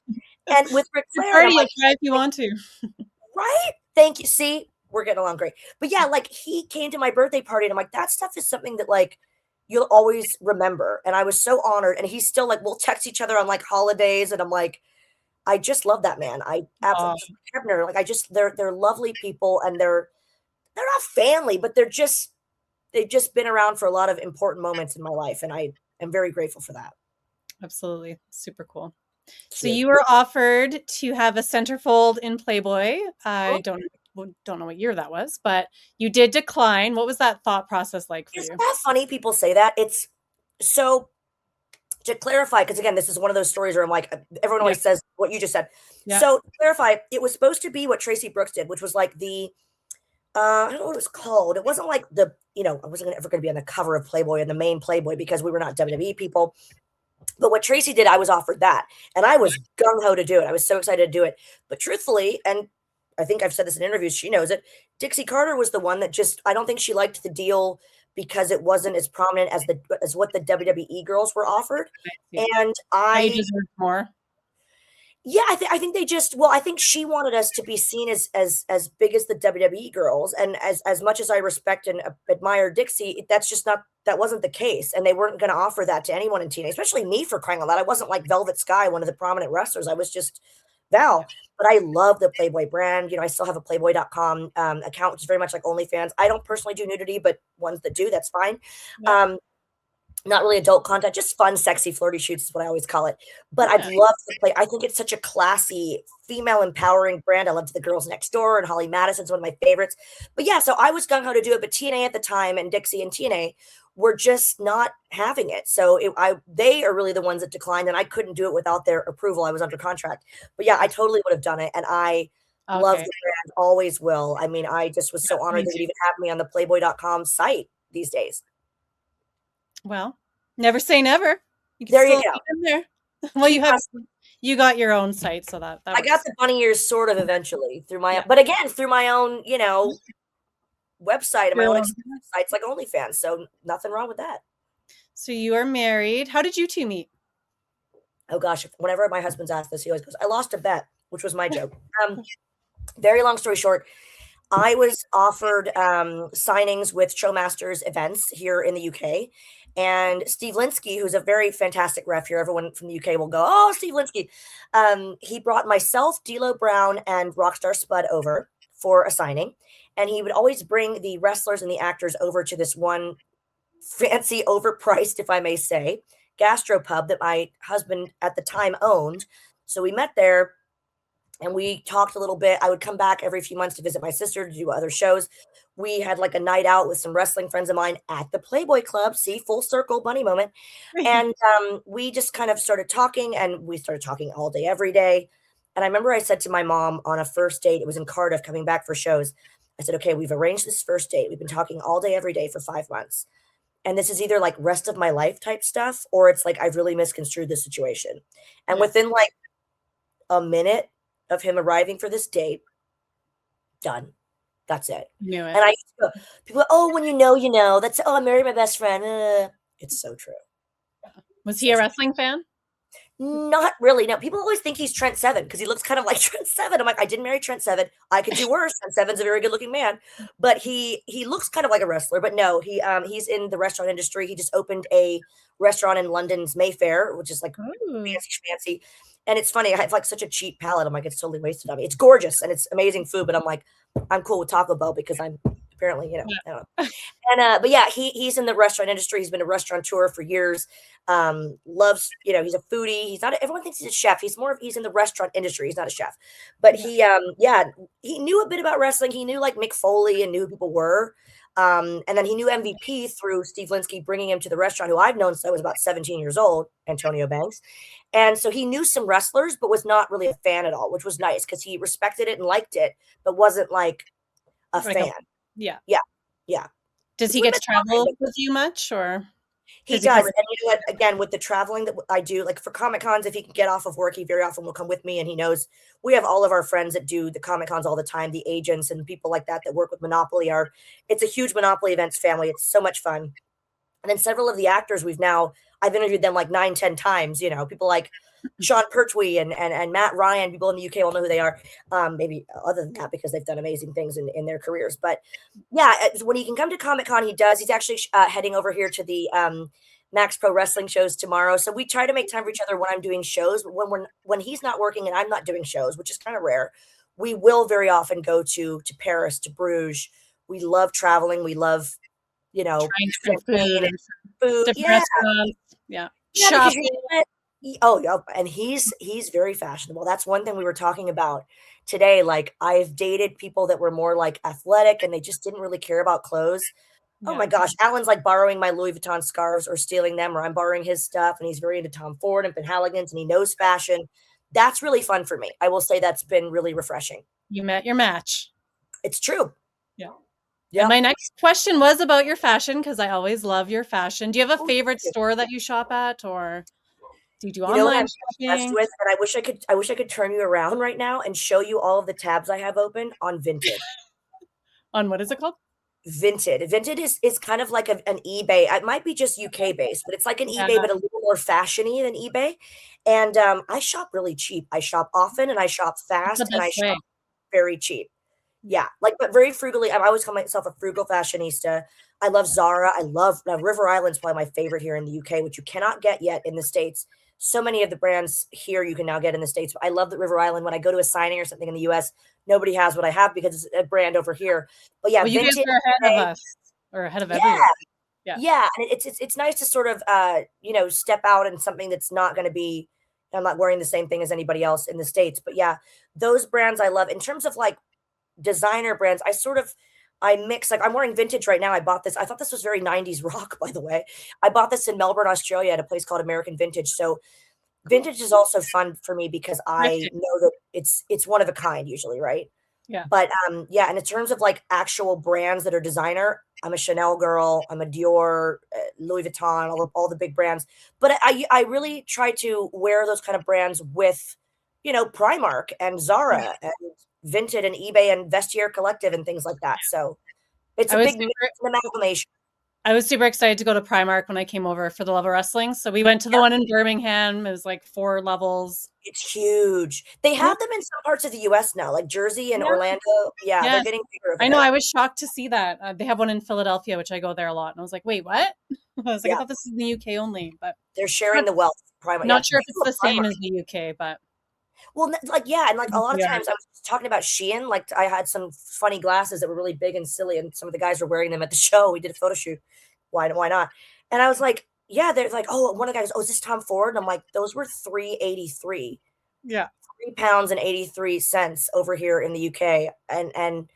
[SPEAKER 2] And with Ric
[SPEAKER 1] Your
[SPEAKER 2] Flair, and I'm
[SPEAKER 1] party,
[SPEAKER 2] like,
[SPEAKER 1] you'll try if you want to.
[SPEAKER 2] "Right? Thank you." See, we're getting along great. But yeah, like he came to my birthday party and I'm like, that stuff is something that like you'll always remember. And I was so honored. And he's still like, we'll text each other on like holidays. And I'm like, I just love that man. I
[SPEAKER 1] Aw,
[SPEAKER 2] absolutely Hebner, like I just they're lovely people and they're not family, but they've just been around for a lot of important moments in my life, and I am very grateful for that.
[SPEAKER 1] Absolutely. Super cool. So
[SPEAKER 2] Cute.
[SPEAKER 1] you were offered to have a centerfold in Playboy. I don't know what year that was, but you did decline. What was that thought process like for
[SPEAKER 2] Isn't
[SPEAKER 1] you?
[SPEAKER 2] that funny? People say that. It's so to clarify, because again, this is one of those stories where I'm like, everyone
[SPEAKER 1] Yeah.
[SPEAKER 2] always says what you just said.
[SPEAKER 1] Yeah.
[SPEAKER 2] So to clarify, it was supposed to be what Tracy Brooks did, which was like the I don't know what it was called. It wasn't like the, I wasn't ever going to be on the cover of Playboy and the main Playboy because we were not WWE people. But what Tracy did, I was offered that. And I was gung ho to do it. I was so excited to do it. But truthfully, and I think I've said this in interviews, she knows it. Dixie Carter was the one that just, I don't think she liked the deal because it wasn't as prominent as what the WWE girls were offered.
[SPEAKER 1] Yeah.
[SPEAKER 2] And
[SPEAKER 1] That you deserve more.
[SPEAKER 2] yeah, I think they just well, I think she wanted us to be seen as big as the WWE girls, and as much as I respect and admire Dixie, that's just not that wasn't the case, and they weren't going to offer that to anyone in TNA, especially me for crying out loud. I wasn't like Velvet Sky, one of the prominent wrestlers. I was just
[SPEAKER 1] Yeah.
[SPEAKER 2] Val, but I love the Playboy brand. I still have a Playboy.com account, which is very much like OnlyFans. I don't personally do nudity, but ones that do, that's fine.
[SPEAKER 1] Yeah.
[SPEAKER 2] Um, not really adult content, just fun, sexy, flirty shoots is what I always call it. But I'd
[SPEAKER 1] Yeah.
[SPEAKER 2] love to play. I think it's such a classy, female empowering brand. I loved the Girls Next Door, and Holly Madison's one of my favorites. But yeah, so I was gung ho to do it, but TNA at the time and Dixie and TNA were just not having it. So they are really the ones that declined, and I couldn't do it without their approval. I was under contract. But yeah, I totally would have done it, and I love
[SPEAKER 1] Okay.
[SPEAKER 2] the brand, always will. I mean, I just was
[SPEAKER 1] Yeah,
[SPEAKER 2] so honored
[SPEAKER 1] me
[SPEAKER 2] they would
[SPEAKER 1] too.
[SPEAKER 2] even have me on the Playboy.com site these days.
[SPEAKER 1] Well, never say never. You can
[SPEAKER 2] There you
[SPEAKER 1] still
[SPEAKER 2] go.
[SPEAKER 1] get in there. Well,
[SPEAKER 2] Keep hustling.
[SPEAKER 1] you got your own site, so that
[SPEAKER 2] I got
[SPEAKER 1] works.
[SPEAKER 2] the bunny ears sort of eventually through my
[SPEAKER 1] Yeah.
[SPEAKER 2] but again, through my own, website and my
[SPEAKER 1] Your
[SPEAKER 2] own
[SPEAKER 1] own.
[SPEAKER 2] sites like OnlyFans, so nothing wrong with that.
[SPEAKER 1] So you are married. How did you two meet?
[SPEAKER 2] Oh gosh, whenever my husband's asked this, he always goes, "I lost a bet," which was my joke. Very long story short, I was offered signings with Showmasters events here in the UK. And Steve Linsky, who's a very fantastic ref here, everyone from the UK will go, "Oh, Steve Linsky." He brought myself, D'Lo Brown, and Rockstar Spud over for a signing. And he would always bring the wrestlers and the actors over to this one fancy, overpriced, if I may say, gastropub that my husband at the time owned. So we met there and we talked a little bit. I would come back every few months to visit my sister to do other shows. We had like a night out with some wrestling friends of mine at the Playboy Club. See, full circle bunny moment. And we just kind of started talking, and we started talking all day, every day. And I remember I said to my mom on a first date, it was in Cardiff, coming back for shows. I said, "Okay, we've arranged this first date. We've been talking all day, every day for 5 months. And this is either like rest of my life type stuff, or it's like I've really misconstrued the situation." And
[SPEAKER 1] Yeah.
[SPEAKER 2] within like a minute of him arriving for this date, done. That's it.
[SPEAKER 1] Knew
[SPEAKER 2] And
[SPEAKER 1] it.
[SPEAKER 2] I used to go, people, "Oh, when you know, you know." That's, "Oh, I married my best friend." It's so true.
[SPEAKER 1] Was he
[SPEAKER 2] So
[SPEAKER 1] a
[SPEAKER 2] true.
[SPEAKER 1] wrestling fan?
[SPEAKER 2] Not really. No, people always think he's Trent Seven because he looks kind of like Trent Seven. I'm like, I didn't marry Trent Seven. I could do worse. Trent Seven's a very good looking man, but he looks kind of like a wrestler. But no, he's in the restaurant industry. He just opened a restaurant in London's Mayfair, which is like
[SPEAKER 1] Ooh.
[SPEAKER 2] fancy schmancy. And it's funny, I have like such a cheap palate. I'm like, it's totally wasted on me. It's gorgeous and it's amazing food, but I'm like, I'm cool with Taco Bell because I'm apparently, I don't know.
[SPEAKER 1] Yeah.
[SPEAKER 2] And but yeah, he's in the restaurant industry. He's been a restaurateur for years. Loves, he's a foodie. He's not everyone thinks he's a chef. He's in the restaurant industry. He's not a chef. But
[SPEAKER 1] Yeah.
[SPEAKER 2] he knew a bit about wrestling. He knew like Mick Foley and knew who people were. And then he knew MVP through Steve Linsky bringing him to the restaurant, who I've known since I was about 17 years old, Antonio Banks. And so he knew some wrestlers, but was not really a fan at all, which was nice because he respected it and liked it, but wasn't like a
[SPEAKER 1] Like a
[SPEAKER 2] fan.
[SPEAKER 1] yeah.
[SPEAKER 2] Yeah. Yeah.
[SPEAKER 1] Does he
[SPEAKER 2] We
[SPEAKER 1] get to
[SPEAKER 2] met fine,
[SPEAKER 1] travel
[SPEAKER 2] but
[SPEAKER 1] with you much, or
[SPEAKER 2] he
[SPEAKER 1] does he
[SPEAKER 2] does.
[SPEAKER 1] cover?
[SPEAKER 2] And you know what? Again, with the traveling that I do, like for Comic Cons, if he can get off of work, he very often will come with me. And he knows we have all of our friends that do the Comic Cons all the time, the agents and people like that that work with Monopoly. It's a huge Monopoly events family. It's so much fun. And then several of the actors I've interviewed them like 9, 10 times, people like Sean Pertwee and Matt Ryan. People in the UK will know who they are. Maybe other than that, because they've done amazing things in their careers. But yeah, when he can come to Comic Con, he does. He's actually heading over here to the Max Pro Wrestling shows tomorrow. So we try to make time for each other when I'm doing shows. But when he's not working and I'm not doing shows, which is kind of rare, we will very often go to Paris, to Bruges, We love traveling. We love,
[SPEAKER 1] Trying different
[SPEAKER 2] champagne
[SPEAKER 1] food
[SPEAKER 2] and
[SPEAKER 1] and
[SPEAKER 2] food.
[SPEAKER 1] different
[SPEAKER 2] Yeah.
[SPEAKER 1] restaurants. Yeah.
[SPEAKER 2] Yeah, because
[SPEAKER 1] Shopping.
[SPEAKER 2] oh, yeah, and he's very fashionable. That's one thing we were talking about today. Like, I've dated people that were more like athletic and they just didn't really care about clothes. Oh
[SPEAKER 1] Yeah.
[SPEAKER 2] my gosh, Alan's like borrowing my Louis Vuitton scarves or stealing them, or I'm borrowing his stuff, and he's very into Tom Ford and Penhaligon's, and he knows fashion. That's really fun for me. I will say that's been really refreshing.
[SPEAKER 1] You met your match.
[SPEAKER 2] It's true.
[SPEAKER 1] Yeah. And
[SPEAKER 2] Yep.
[SPEAKER 1] my next question was about your fashion because I always love your fashion. Do you have a
[SPEAKER 2] Oh, thank
[SPEAKER 1] favorite
[SPEAKER 2] you.
[SPEAKER 1] store that you shop at, or do you do
[SPEAKER 2] You know what
[SPEAKER 1] online
[SPEAKER 2] I'm obsessed
[SPEAKER 1] shopping?
[SPEAKER 2] with? And I wish I could turn you around right now and show you all of the tabs I have open on Vinted.
[SPEAKER 1] On what is it called?
[SPEAKER 2] Vinted. Vinted is kind of like an eBay. It might be just UK based, but it's like an
[SPEAKER 1] Yeah,
[SPEAKER 2] eBay, but a little more fashiony than eBay. And I shop really cheap. I shop often and I shop
[SPEAKER 1] it's the
[SPEAKER 2] fast and I
[SPEAKER 1] best way.
[SPEAKER 2] shop very cheap.
[SPEAKER 1] Yeah.
[SPEAKER 2] Yeah, like, but very frugally. I always call myself a frugal fashionista. I love Zara. I love River Island's probably my favorite here in the UK, which you cannot get yet in the States. So many of the brands here you can now get in the States. I love that River Island. When I go to a signing or something in the US, nobody has what I have because it's a brand over here. But yeah,
[SPEAKER 1] Well, you guys
[SPEAKER 2] vintage.
[SPEAKER 1] are ahead of us, or ahead of
[SPEAKER 2] Yeah,
[SPEAKER 1] everyone. Yeah.
[SPEAKER 2] yeah, and it's nice to sort of, step out in something that's not gonna be I'm not wearing the same thing as anybody else in the States, but yeah, those brands I love. In terms of, like, designer brands, I mix, like, I'm wearing vintage right now. I thought this was very 90s rock, by the way. I bought this in Melbourne, Australia at a place called American Vintage, so
[SPEAKER 1] Cool.
[SPEAKER 2] vintage is also fun for me because I
[SPEAKER 1] Thrifting.
[SPEAKER 2] know that it's one of a kind usually, right?
[SPEAKER 1] Yeah.
[SPEAKER 2] But, yeah, and in terms of, like, actual brands that are designer, I'm a Chanel girl, I'm a Dior, Louis Vuitton, all the big brands, but I really try to wear those kind of brands with, Primark and
[SPEAKER 1] Yeah.
[SPEAKER 2] Zara and Vinted and eBay and Vestiaire Collective and things like that, so it's
[SPEAKER 1] I
[SPEAKER 2] a
[SPEAKER 1] was
[SPEAKER 2] big mix
[SPEAKER 1] super
[SPEAKER 2] and amalgamation.
[SPEAKER 1] I was super excited to go to Primark when I came over for the Love of Wrestling. So we went to the
[SPEAKER 2] Yep,
[SPEAKER 1] one in Birmingham. It was like 4 levels.
[SPEAKER 2] it's huge. They
[SPEAKER 1] Yeah.
[SPEAKER 2] have them in some parts of the US now, like Jersey and
[SPEAKER 1] Yeah.
[SPEAKER 2] Orlando. Yeah, they're
[SPEAKER 1] Yes.
[SPEAKER 2] getting bigger over
[SPEAKER 1] I know.
[SPEAKER 2] there.
[SPEAKER 1] I was shocked to see that. They have one in Philadelphia, which I go there a lot. And I was like, wait, what? I was like, I
[SPEAKER 2] Yeah,
[SPEAKER 1] thought this is in the UK only, but
[SPEAKER 2] they're sharing
[SPEAKER 1] not,
[SPEAKER 2] the wealth. Primark, yeah,
[SPEAKER 1] not
[SPEAKER 2] it's
[SPEAKER 1] sure
[SPEAKER 2] big
[SPEAKER 1] if it's
[SPEAKER 2] with
[SPEAKER 1] the same
[SPEAKER 2] Primark.
[SPEAKER 1] as the UK, but
[SPEAKER 2] Well, like, yeah, and like a lot of
[SPEAKER 1] yeah.
[SPEAKER 2] times I was talking about Shein. Like, I had some funny glasses that were really big and silly, and some of the guys were wearing them at the show. We did a photo shoot. Why not? And I was like, yeah, they're like, oh, one of the guys, oh, is this Tom Ford? And I'm like, those were 383,
[SPEAKER 1] Yeah.
[SPEAKER 2] £3 and 83 cents over here in the UK. And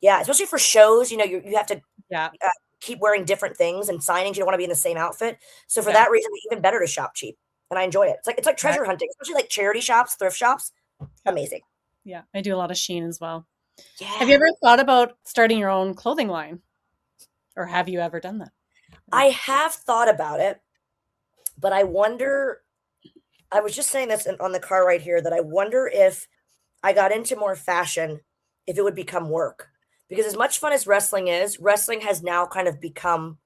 [SPEAKER 2] yeah, especially for shows, you have to
[SPEAKER 1] Yeah.
[SPEAKER 2] uh, keep wearing different things and signings. You don't want to be in the same outfit. So for
[SPEAKER 1] Yeah.
[SPEAKER 2] that reason, it's even better to shop cheap. And I enjoy it. It's like treasure hunting, especially like charity shops, thrift shops.
[SPEAKER 1] Yeah.
[SPEAKER 2] Amazing.
[SPEAKER 1] Yeah. I do a lot of Shein as well. Have you
[SPEAKER 2] Yeah.
[SPEAKER 1] ever thought about starting your own clothing line? Or have you ever done that?
[SPEAKER 2] I have thought about it, but I was just saying this on the car right here that I wonder if I got into more fashion, if it would become work. Because as much fun as wrestling is, wrestling has now kind of become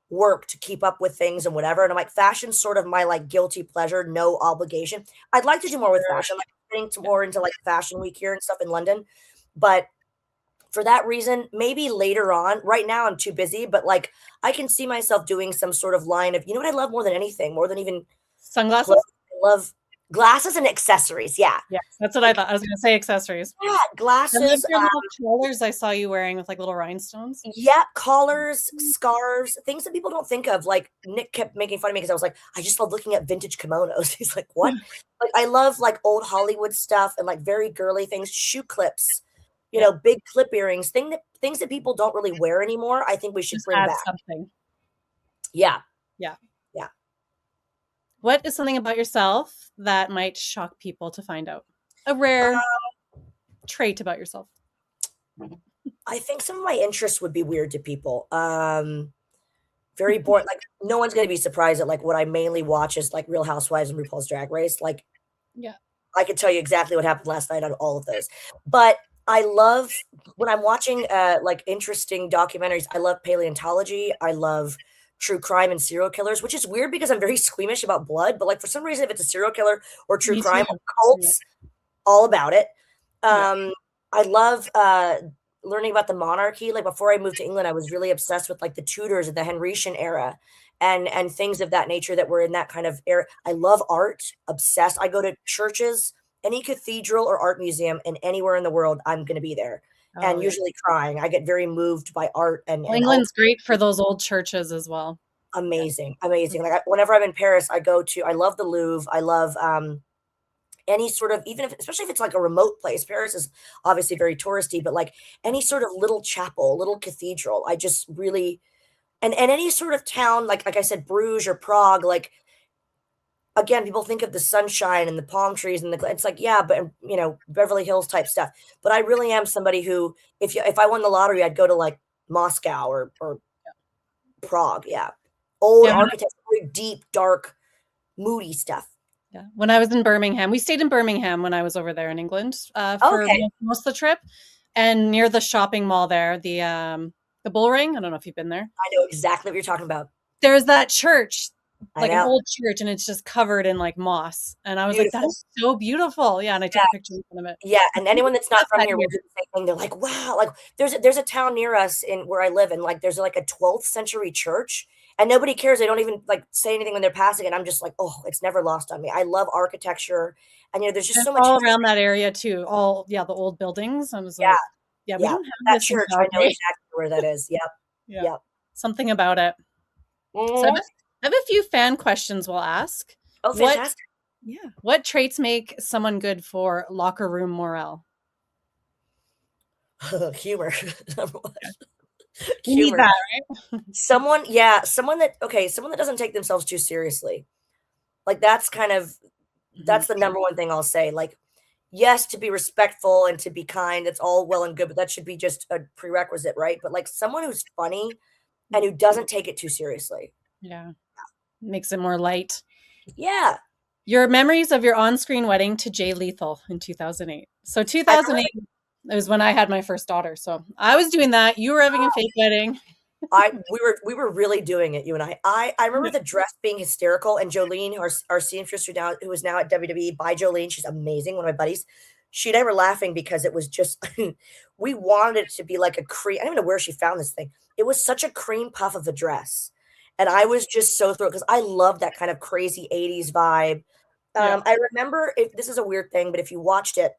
[SPEAKER 2] work to keep up with things and whatever. And I'm like, fashion's sort of my like guilty pleasure, no obligation. I'd like to do more with
[SPEAKER 1] Sure.
[SPEAKER 2] fashion, like getting to
[SPEAKER 1] Yeah.
[SPEAKER 2] more into like fashion week here and stuff in London. But for that reason, maybe later on. Right now, I'm too busy, but like I can see myself doing some sort of line of, what I love more than anything, more than even clothes.
[SPEAKER 1] Sunglasses?
[SPEAKER 2] I love glasses and accessories. Yeah.
[SPEAKER 1] Yes, that's what I thought. I was going to say accessories.
[SPEAKER 2] Yeah,
[SPEAKER 1] I love
[SPEAKER 2] glasses,
[SPEAKER 1] your little collars I saw you wearing with like little rhinestones.
[SPEAKER 2] yeah, collars, scarves, things that people don't think of. Like Nick kept making fun of me because I was like, I just love looking at vintage kimonos. He's like, what? Like I love like old Hollywood stuff and like very girly things, shoe clips,
[SPEAKER 1] Yeah,
[SPEAKER 2] big clip earrings, things that people don't really wear anymore. I think we should
[SPEAKER 1] just
[SPEAKER 2] bring
[SPEAKER 1] add
[SPEAKER 2] back.
[SPEAKER 1] something.
[SPEAKER 2] Yeah.
[SPEAKER 1] Yeah.
[SPEAKER 2] Yeah.
[SPEAKER 1] What is something about yourself that might shock people to find out? A rare trait about yourself.
[SPEAKER 2] I think some of my interests would be weird to people. Very boring. Like no one's gonna be surprised at like what I mainly watch is like Real Housewives and RuPaul's Drag Race. Like
[SPEAKER 1] Yeah.
[SPEAKER 2] I could tell you exactly what happened last night on all of those. But I love when I'm watching like interesting documentaries. I love paleontology. I love true crime and serial killers, which is weird because I'm very squeamish about blood. But like for some reason, if it's a serial killer or true
[SPEAKER 1] Me too.
[SPEAKER 2] crime or
[SPEAKER 1] Yeah.
[SPEAKER 2] cults, all about it.
[SPEAKER 1] Yeah.
[SPEAKER 2] I love learning about the monarchy. Like before I moved to England, I was really obsessed with like the Tudors and the Henrician era and things of that nature that were in that kind of era. I love art, obsessed. I go to churches, any cathedral or art museum, and anywhere in the world, I'm going to be there
[SPEAKER 1] Oh,
[SPEAKER 2] and
[SPEAKER 1] yeah.
[SPEAKER 2] usually crying. I get very moved by art
[SPEAKER 1] Well,
[SPEAKER 2] and all
[SPEAKER 1] England's great for those old churches as well. Yeah.
[SPEAKER 2] amazing, amazing. Like, whenever I'm in Paris, I love the Louvre. I love, any sort of, even if, especially if it's like a remote place. Paris is obviously very touristy, but like any sort of little chapel, little cathedral, I just really, and any sort of town, like I said, Bruges or Prague, like, again, people think of the sunshine and the palm trees and it's like, yeah, but Beverly Hills type stuff. But I really am somebody who, if I won the lottery, I'd go to like Moscow or Prague. Yeah, old
[SPEAKER 1] Yeah,
[SPEAKER 2] architecture, very deep, dark, moody stuff.
[SPEAKER 1] yeah. When I was in Birmingham, we stayed in Birmingham when I was over there in England, for
[SPEAKER 2] Okay,
[SPEAKER 1] most of the trip, and near the shopping mall there, the Bull Ring. I don't know if you've been there.
[SPEAKER 2] I know exactly what you're talking about.
[SPEAKER 1] There's that church,
[SPEAKER 2] I
[SPEAKER 1] like an
[SPEAKER 2] know,
[SPEAKER 1] old church, and it's just covered in, like, moss, and I was like, "That
[SPEAKER 2] beautiful.
[SPEAKER 1] is so beautiful." Yeah, and I took
[SPEAKER 2] Yeah,
[SPEAKER 1] a picture in front of it.
[SPEAKER 2] yeah, and
[SPEAKER 1] We
[SPEAKER 2] anyone that's not
[SPEAKER 1] have
[SPEAKER 2] from
[SPEAKER 1] that
[SPEAKER 2] here will
[SPEAKER 1] here.
[SPEAKER 2] do the same thing. They're like, "Wow!" Like, there's a town near us in where I live, and like, there's like a 12th century church, and nobody cares. They don't even like say anything when they're passing, and I'm just like, "Oh, it's never lost on me." I love architecture, and there's just
[SPEAKER 1] It's
[SPEAKER 2] so much
[SPEAKER 1] all
[SPEAKER 2] history.
[SPEAKER 1] around that area too, the old buildings. I was
[SPEAKER 2] Yeah,
[SPEAKER 1] like, "Yeah, we
[SPEAKER 2] yeah,
[SPEAKER 1] don't have
[SPEAKER 2] that
[SPEAKER 1] this in
[SPEAKER 2] church, I know
[SPEAKER 1] Calgary."
[SPEAKER 2] exactly where that is. Yep,
[SPEAKER 1] Yeah,
[SPEAKER 2] yep.
[SPEAKER 1] something about it. So
[SPEAKER 2] Mhm.
[SPEAKER 1] I have a few fan questions we'll ask.
[SPEAKER 2] Oh,
[SPEAKER 1] What
[SPEAKER 2] fantastic.
[SPEAKER 1] what traits make someone good for locker room morale?
[SPEAKER 2] Humor, number one.
[SPEAKER 1] You need
[SPEAKER 2] Humor.
[SPEAKER 1] that.
[SPEAKER 2] Someone that doesn't take themselves too seriously. Like,
[SPEAKER 1] Mhm.
[SPEAKER 2] that's the number one thing I'll say. Like, yes, to be respectful and to be kind, it's all well and good, but that should be just a prerequisite, right? But like someone who's funny and who doesn't take it too seriously.
[SPEAKER 1] Yeah, makes it more light.
[SPEAKER 2] Yeah.
[SPEAKER 1] Your memories of your on-screen wedding to Jay Lethal in 2008. So
[SPEAKER 2] I remember
[SPEAKER 1] 2008 was when I had my first daughter. So I was doing that. You were having a fake wedding.
[SPEAKER 2] I we were really doing it, you and I. I remember
[SPEAKER 1] Yeah.
[SPEAKER 2] the dress being hysterical, and Jolene, our seamstress who is now at WWE. Bye, Jolene. She's amazing. One of my buddies. She and I were laughing because it was just we wanted it to be like a cream. I don't even know where she found this thing. It was such a cream puff of a dress, and I was just so thrilled because I love that kind of crazy '80s vibe.
[SPEAKER 1] Yeah.
[SPEAKER 2] I remember, if this is a weird thing, but if you watched it,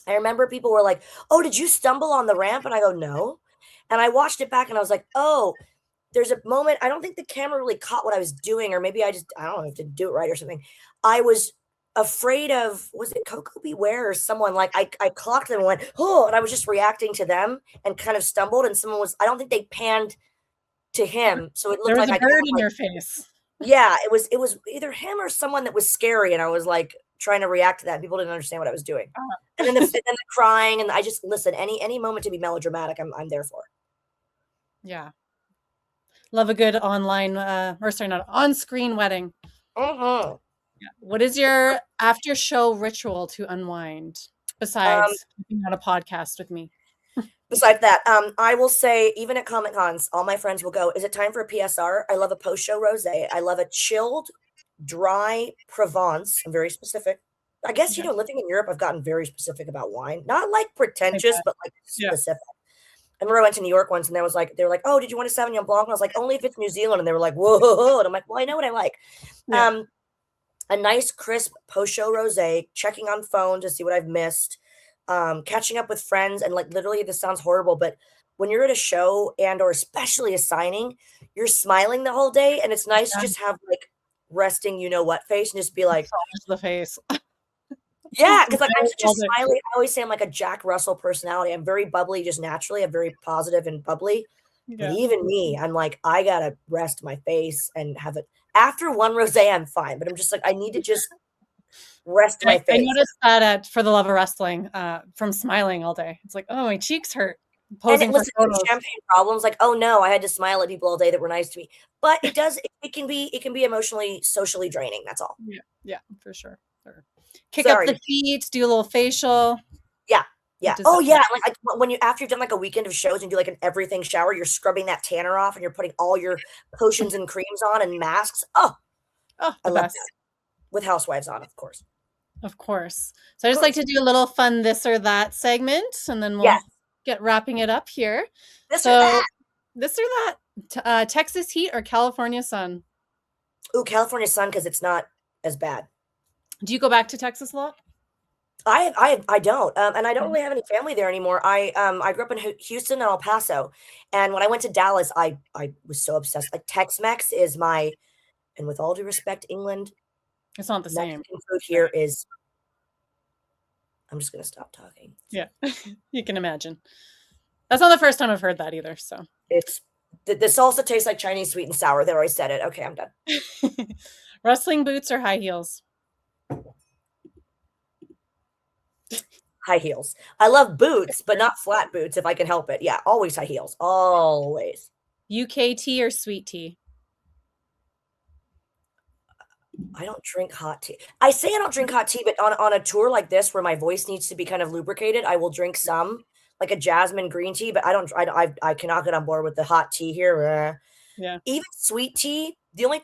[SPEAKER 2] I remember people were like, "Oh, did you stumble on the ramp?" And I go, "No." And I watched it back and I was like, "Oh, there's a moment." I don't think the camera really caught what I was doing, or maybe I don't know, if to do it right or something. I was afraid of, was it Coco Beware or someone, like, I clocked them and went, "Oh," and I was just reacting to them and kind of stumbled, and someone was, I don't think they panned to him, so it
[SPEAKER 1] There
[SPEAKER 2] looked
[SPEAKER 1] was
[SPEAKER 2] like
[SPEAKER 1] a
[SPEAKER 2] I kind
[SPEAKER 1] bird
[SPEAKER 2] of
[SPEAKER 1] in
[SPEAKER 2] like,
[SPEAKER 1] your face.
[SPEAKER 2] yeah, it was either him or someone that was scary, and I was like trying to react to that, and people didn't understand what I was doing. And then the crying, and I just, listen, any moment to be melodramatic, I'm there for.
[SPEAKER 1] Yeah. Love a good online, or sorry, not on-screen wedding.
[SPEAKER 2] Mhm.
[SPEAKER 1] Yeah. What is your after show ritual to unwind
[SPEAKER 2] Um,
[SPEAKER 1] besides being on a podcast with me?
[SPEAKER 2] Besides that, I will say, even at Comic Cons, all my friends will go, "Is it time for a PSR?" I love a post show rosé. I love a chilled, dry Provence. I'm very specific. I guess,
[SPEAKER 1] Yeah,
[SPEAKER 2] living in Europe, I've gotten very specific about wine. Not like
[SPEAKER 1] I
[SPEAKER 2] pretentious,
[SPEAKER 1] bet.
[SPEAKER 2] but like
[SPEAKER 1] Yeah.
[SPEAKER 2] specific. I remember I went to New York once, and they were like, "Oh, did you want a Sauvignon Blanc?" And I was like, "Only if it's New Zealand." And they were like, "Whoa." And I'm like, "Well, I know what I like."
[SPEAKER 1] Yeah.
[SPEAKER 2] Um, a nice crisp post-show rosé, checking on phone to see what I've missed, catching up with friends, and like, literally, this sounds horrible, but when you're at a show and or especially a signing, you're smiling the whole day, and it's nice to
[SPEAKER 1] Yeah.
[SPEAKER 2] just have like resting, what face, and just be like,
[SPEAKER 1] Massage the face.
[SPEAKER 2] yeah, because like, I'm
[SPEAKER 1] Smile
[SPEAKER 2] such a
[SPEAKER 1] all day.
[SPEAKER 2] smiley, I always say I'm like a Jack Russell personality. I'm very bubbly just naturally. I'm very positive and bubbly. But
[SPEAKER 1] Yeah.
[SPEAKER 2] even me, I'm like, I gotta rest my face and have it. After one rosé, I'm fine, but I'm just like, I need to just rest my
[SPEAKER 1] I
[SPEAKER 2] face.
[SPEAKER 1] noticed that at For the Love of Wrestling, from smiling all day. It's like, "Oh, my cheeks hurt,"
[SPEAKER 2] And it,
[SPEAKER 1] posing for
[SPEAKER 2] listen, no
[SPEAKER 1] photos.
[SPEAKER 2] champagne problems, like, "Oh, no, I had to smile at people all day that were nice to me." But it can be emotionally, socially draining, that's all.
[SPEAKER 1] Yeah, yeah, for sure, sure. Kick up the
[SPEAKER 2] Sorry.
[SPEAKER 1] feet, do a little facial.
[SPEAKER 2] Yeah,
[SPEAKER 1] What
[SPEAKER 2] yeah.
[SPEAKER 1] does
[SPEAKER 2] Oh,
[SPEAKER 1] that
[SPEAKER 2] yeah, like, when you, after you've done, like, a weekend of shows and do, like, an everything shower, you're scrubbing that tanner off and you're putting all your potions and creams on and masks. Oh,
[SPEAKER 1] Oh,
[SPEAKER 2] I
[SPEAKER 1] the
[SPEAKER 2] love that.
[SPEAKER 1] best.
[SPEAKER 2] With housewives on, of course.
[SPEAKER 1] Of course. So I
[SPEAKER 2] Of
[SPEAKER 1] just like
[SPEAKER 2] course.
[SPEAKER 1] to do a little fun this or that segment, and then
[SPEAKER 2] Yes.
[SPEAKER 1] we'll get wrapping it up here.
[SPEAKER 2] This or
[SPEAKER 1] So
[SPEAKER 2] that.
[SPEAKER 1] this or that, Texas heat or California sun?
[SPEAKER 2] Ooh, California sun, because it's not as bad.
[SPEAKER 1] Do you go back to Texas a lot?
[SPEAKER 2] I don't, and I don't really have any family there anymore. I grew up in Houston and El Paso, and when I went to Dallas, I was so obsessed. Like Tex-Mex is my, and with all due respect, England,
[SPEAKER 1] It's not the same.
[SPEAKER 2] Mexican food here is. I'm just gonna stop talking.
[SPEAKER 1] Yeah, you can imagine. That's not the first time I've heard that either. So,
[SPEAKER 2] It's the salsa tastes like Chinese sweet and sour. There, I said it. Okay, I'm done.
[SPEAKER 1] wrestling boots or high heels?
[SPEAKER 2] High heels. I love boots, but not flat boots if I can help it. Yeah, always high heels. Always.
[SPEAKER 1] UK tea or sweet tea?
[SPEAKER 2] I don't drink hot tea. I say I don't drink hot tea, but on a tour like this where my voice needs to be kind of lubricated, I will drink some, like a jasmine green tea, but I don't I cannot get on board with the hot tea here.
[SPEAKER 1] Yeah.
[SPEAKER 2] Even sweet tea, the only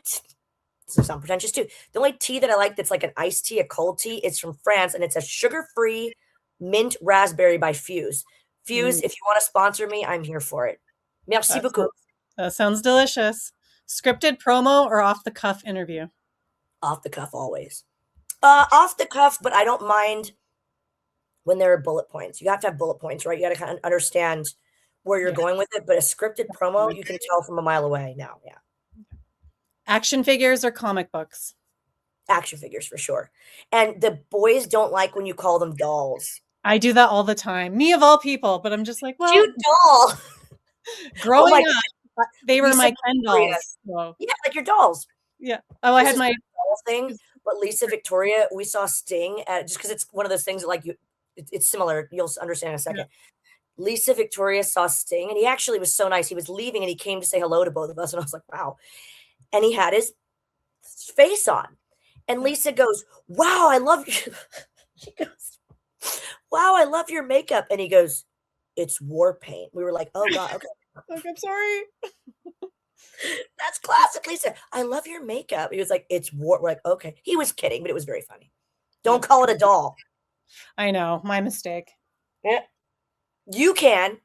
[SPEAKER 2] this sound pretentious too. The only tea that I like that's like an iced tea, a cold tea, is from France, and it's a sugar-free mint raspberry by Fuse. Fuse,
[SPEAKER 1] Mm,
[SPEAKER 2] if you want to sponsor me, I'm here for it. Merci
[SPEAKER 1] that,
[SPEAKER 2] beaucoup.
[SPEAKER 1] that sounds delicious. Scripted promo or off the cuff interview?
[SPEAKER 2] Off the cuff always. Off the cuff, but I don't mind when there are bullet points. You have to have bullet points, right? You got to kind of understand where you're
[SPEAKER 1] Yeah.
[SPEAKER 2] going with it. But a scripted promo, you can tell from a mile away now. Yeah.
[SPEAKER 1] Action figures or comic books?
[SPEAKER 2] Action figures for sure. And the boys don't like when you call them dolls.
[SPEAKER 1] I do that all the time. Me of all people, but I'm just like, well,
[SPEAKER 2] Cute doll. Oh
[SPEAKER 1] growing
[SPEAKER 2] my
[SPEAKER 1] up,
[SPEAKER 2] God.
[SPEAKER 1] they were
[SPEAKER 2] Lisa
[SPEAKER 1] my Ken
[SPEAKER 2] Victoria.
[SPEAKER 1] dolls. So,
[SPEAKER 2] Yeah, like your dolls.
[SPEAKER 1] yeah. Oh, I
[SPEAKER 2] This
[SPEAKER 1] had
[SPEAKER 2] is
[SPEAKER 1] my
[SPEAKER 2] a doll thing. But Lisa Victoria, we saw Sting at, just because it's one of those things that like it's similar. You'll understand in a
[SPEAKER 1] yeah.
[SPEAKER 2] second. Lisa Victoria saw Sting, and he actually was so nice. He was leaving, and he came to say hello to both of us, and I was like, "Wow!" And he had his face on, and Lisa goes, "Wow, I love you." She goes, "Wow, I love your makeup," and he goes, "It's war paint." We were like, "Oh God, okay."
[SPEAKER 1] Like, I'm sorry.
[SPEAKER 2] That's classic Lisa. "I love your makeup." He was like, "It's war." We're like, "Okay." He was kidding, but it was very funny.
[SPEAKER 1] Yeah.
[SPEAKER 2] Don't call it a doll.
[SPEAKER 1] I know, my mistake.
[SPEAKER 2] Yeah, you can.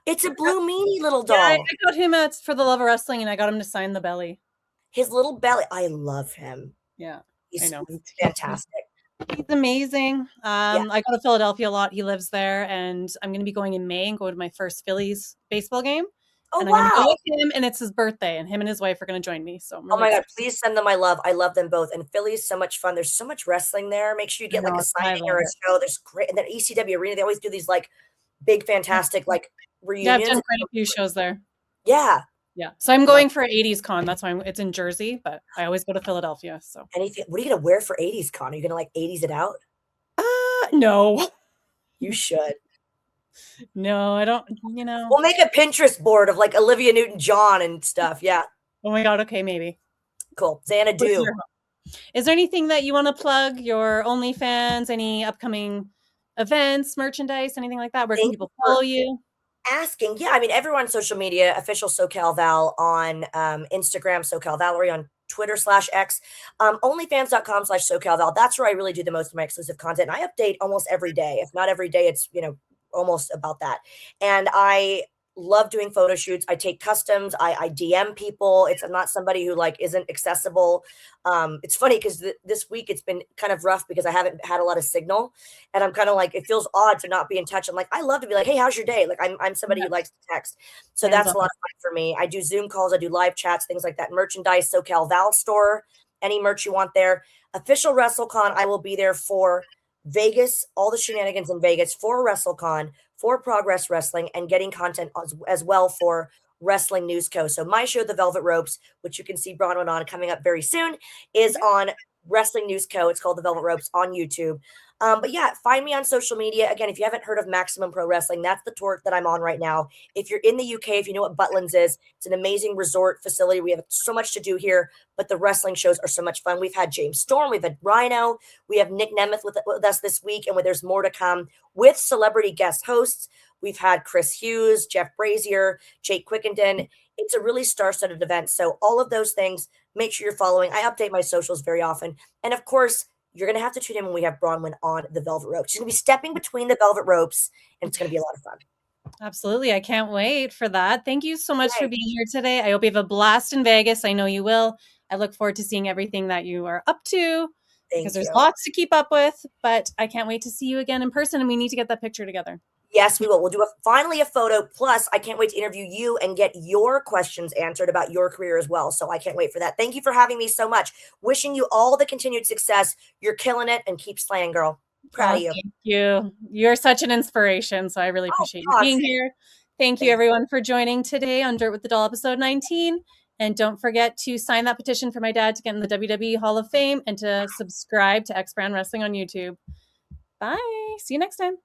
[SPEAKER 2] It's a blue meanie little
[SPEAKER 1] Yeah, I
[SPEAKER 2] doll.
[SPEAKER 1] got him at for the love of wrestling, and I got him to sign the belly.
[SPEAKER 2] His little belly. I love him.
[SPEAKER 1] Yeah, I
[SPEAKER 2] He's
[SPEAKER 1] know.
[SPEAKER 2] fantastic.
[SPEAKER 1] He's amazing.
[SPEAKER 2] Yeah.
[SPEAKER 1] I go to Philadelphia a lot. He lives there, and I'm going to be going in May and go to my first Phillies baseball game.
[SPEAKER 2] Oh,
[SPEAKER 1] And I'm going to go
[SPEAKER 2] wow.
[SPEAKER 1] with him, and it's his birthday, and him and his wife are going to join me. So I'm
[SPEAKER 2] Oh
[SPEAKER 1] really
[SPEAKER 2] my God,
[SPEAKER 1] excited.
[SPEAKER 2] please send them my love. I love them both. And Philly is so much fun. There's so much wrestling there. Make sure you
[SPEAKER 1] I
[SPEAKER 2] get like
[SPEAKER 1] know,
[SPEAKER 2] a
[SPEAKER 1] it's what I
[SPEAKER 2] signing
[SPEAKER 1] love
[SPEAKER 2] or a
[SPEAKER 1] it.
[SPEAKER 2] show. There's great. And then ECW Arena, they always do these like big, fantastic like
[SPEAKER 1] Yeah, I've
[SPEAKER 2] reunions.
[SPEAKER 1] done quite a few shows there.
[SPEAKER 2] Yeah.
[SPEAKER 1] Yeah, so I'm
[SPEAKER 2] Love
[SPEAKER 1] going for 80s Con. That's why it's in Jersey, but I always go to Philadelphia. So
[SPEAKER 2] anything. What are you going to wear for 80s con? Are you going to like 80s it out?
[SPEAKER 1] no,
[SPEAKER 2] You should.
[SPEAKER 1] no, I don't. You know.
[SPEAKER 2] We'll make a Pinterest board of like Olivia Newton John and stuff. Yeah.
[SPEAKER 1] Oh my God. Okay, maybe.
[SPEAKER 2] Cool. Xana
[SPEAKER 1] What is
[SPEAKER 2] do.
[SPEAKER 1] your Is there anything that you want to plug? Your OnlyFans, any upcoming events, merchandise, anything like that? Where can
[SPEAKER 2] Thank you
[SPEAKER 1] people
[SPEAKER 2] for
[SPEAKER 1] follow you?
[SPEAKER 2] asking. Yeah, I mean, everyone on social media, official SoCal Val on Instagram, SoCal Valerie on Twitter/X, onlyfans.com/SoCal Val. That's where I really do the most of my exclusive content. And I update almost every day. If not every day, it's, almost about that. And I love doing photo shoots. I take customs. I DM people. I'm not somebody who like isn't accessible. It's funny because this week it's been kind of rough because I haven't had a lot of signal, and I'm kind of like it feels odd to not be in touch. I'm like I love to be like, hey, how's your day? Like I'm somebody
[SPEAKER 1] Yeah,
[SPEAKER 2] who likes to text, so
[SPEAKER 1] hands
[SPEAKER 2] that's
[SPEAKER 1] on.
[SPEAKER 2] a lot of fun for me. I do Zoom calls. I do live chats, things like that. Merchandise, SoCal Val store. Any merch you want there. Official WrestleCon. I will be there for Vegas, all the shenanigans in Vegas for WrestleCon, for Progress Wrestling, and getting content as well for Wrestling News Co. So my show, The Velvet Ropes, which you can see Bronwyn on coming up very soon, is
[SPEAKER 1] Okay.
[SPEAKER 2] on Wrestling News Co. It's called The Velvet Ropes on YouTube. But yeah, find me on social media. Again, if you haven't heard of Maximum Pro Wrestling, that's the tour that I'm on right now. If you're in the UK, if you know what Butlins is, it's an amazing resort facility. We have so much to do here, but the wrestling shows are so much fun. We've had James Storm, we've had Rhino, we have Nick Nemeth with us this week, and there's more to come with celebrity guest hosts. We've had Chris Hughes, Jeff Brazier, Jake Quickenden. It's a really star-studded event. So all of those things, make sure you're following. I update my socials very often. And of course, you're going to have to tune in when we have Bronwyn on the Velvet Ropes. She's going to be stepping between the Velvet Ropes, and it's going to be a lot of fun.
[SPEAKER 1] Absolutely. I can't wait for that. Thank you so much for
[SPEAKER 2] Yay.
[SPEAKER 1] being here today. I hope you have a blast in Vegas. I know you will. I look forward to seeing everything that you are up to. because
[SPEAKER 2] Thank
[SPEAKER 1] there's
[SPEAKER 2] you.
[SPEAKER 1] lots to keep up with, but I can't wait to see you again in person, and we need to get that picture together.
[SPEAKER 2] Yes, we will. We'll do finally a photo. Plus, I can't wait to interview you and get your questions answered about your career as well. So I can't wait for that. Thank you for having me so much. Wishing you all the continued success. You're killing it and keep slaying, girl. Proud
[SPEAKER 1] Oh,
[SPEAKER 2] of you.
[SPEAKER 1] thank you. You're such an inspiration, so I really
[SPEAKER 2] Oh
[SPEAKER 1] appreciate you
[SPEAKER 2] gosh.
[SPEAKER 1] being here. Thank you,
[SPEAKER 2] Thank you.
[SPEAKER 1] everyone, for joining today on Dirt with the Doll, episode 19. And don't forget to sign that petition for my dad to get in the WWE Hall of Fame and to subscribe to Xbrand Wrestling on YouTube. Bye. See you next time.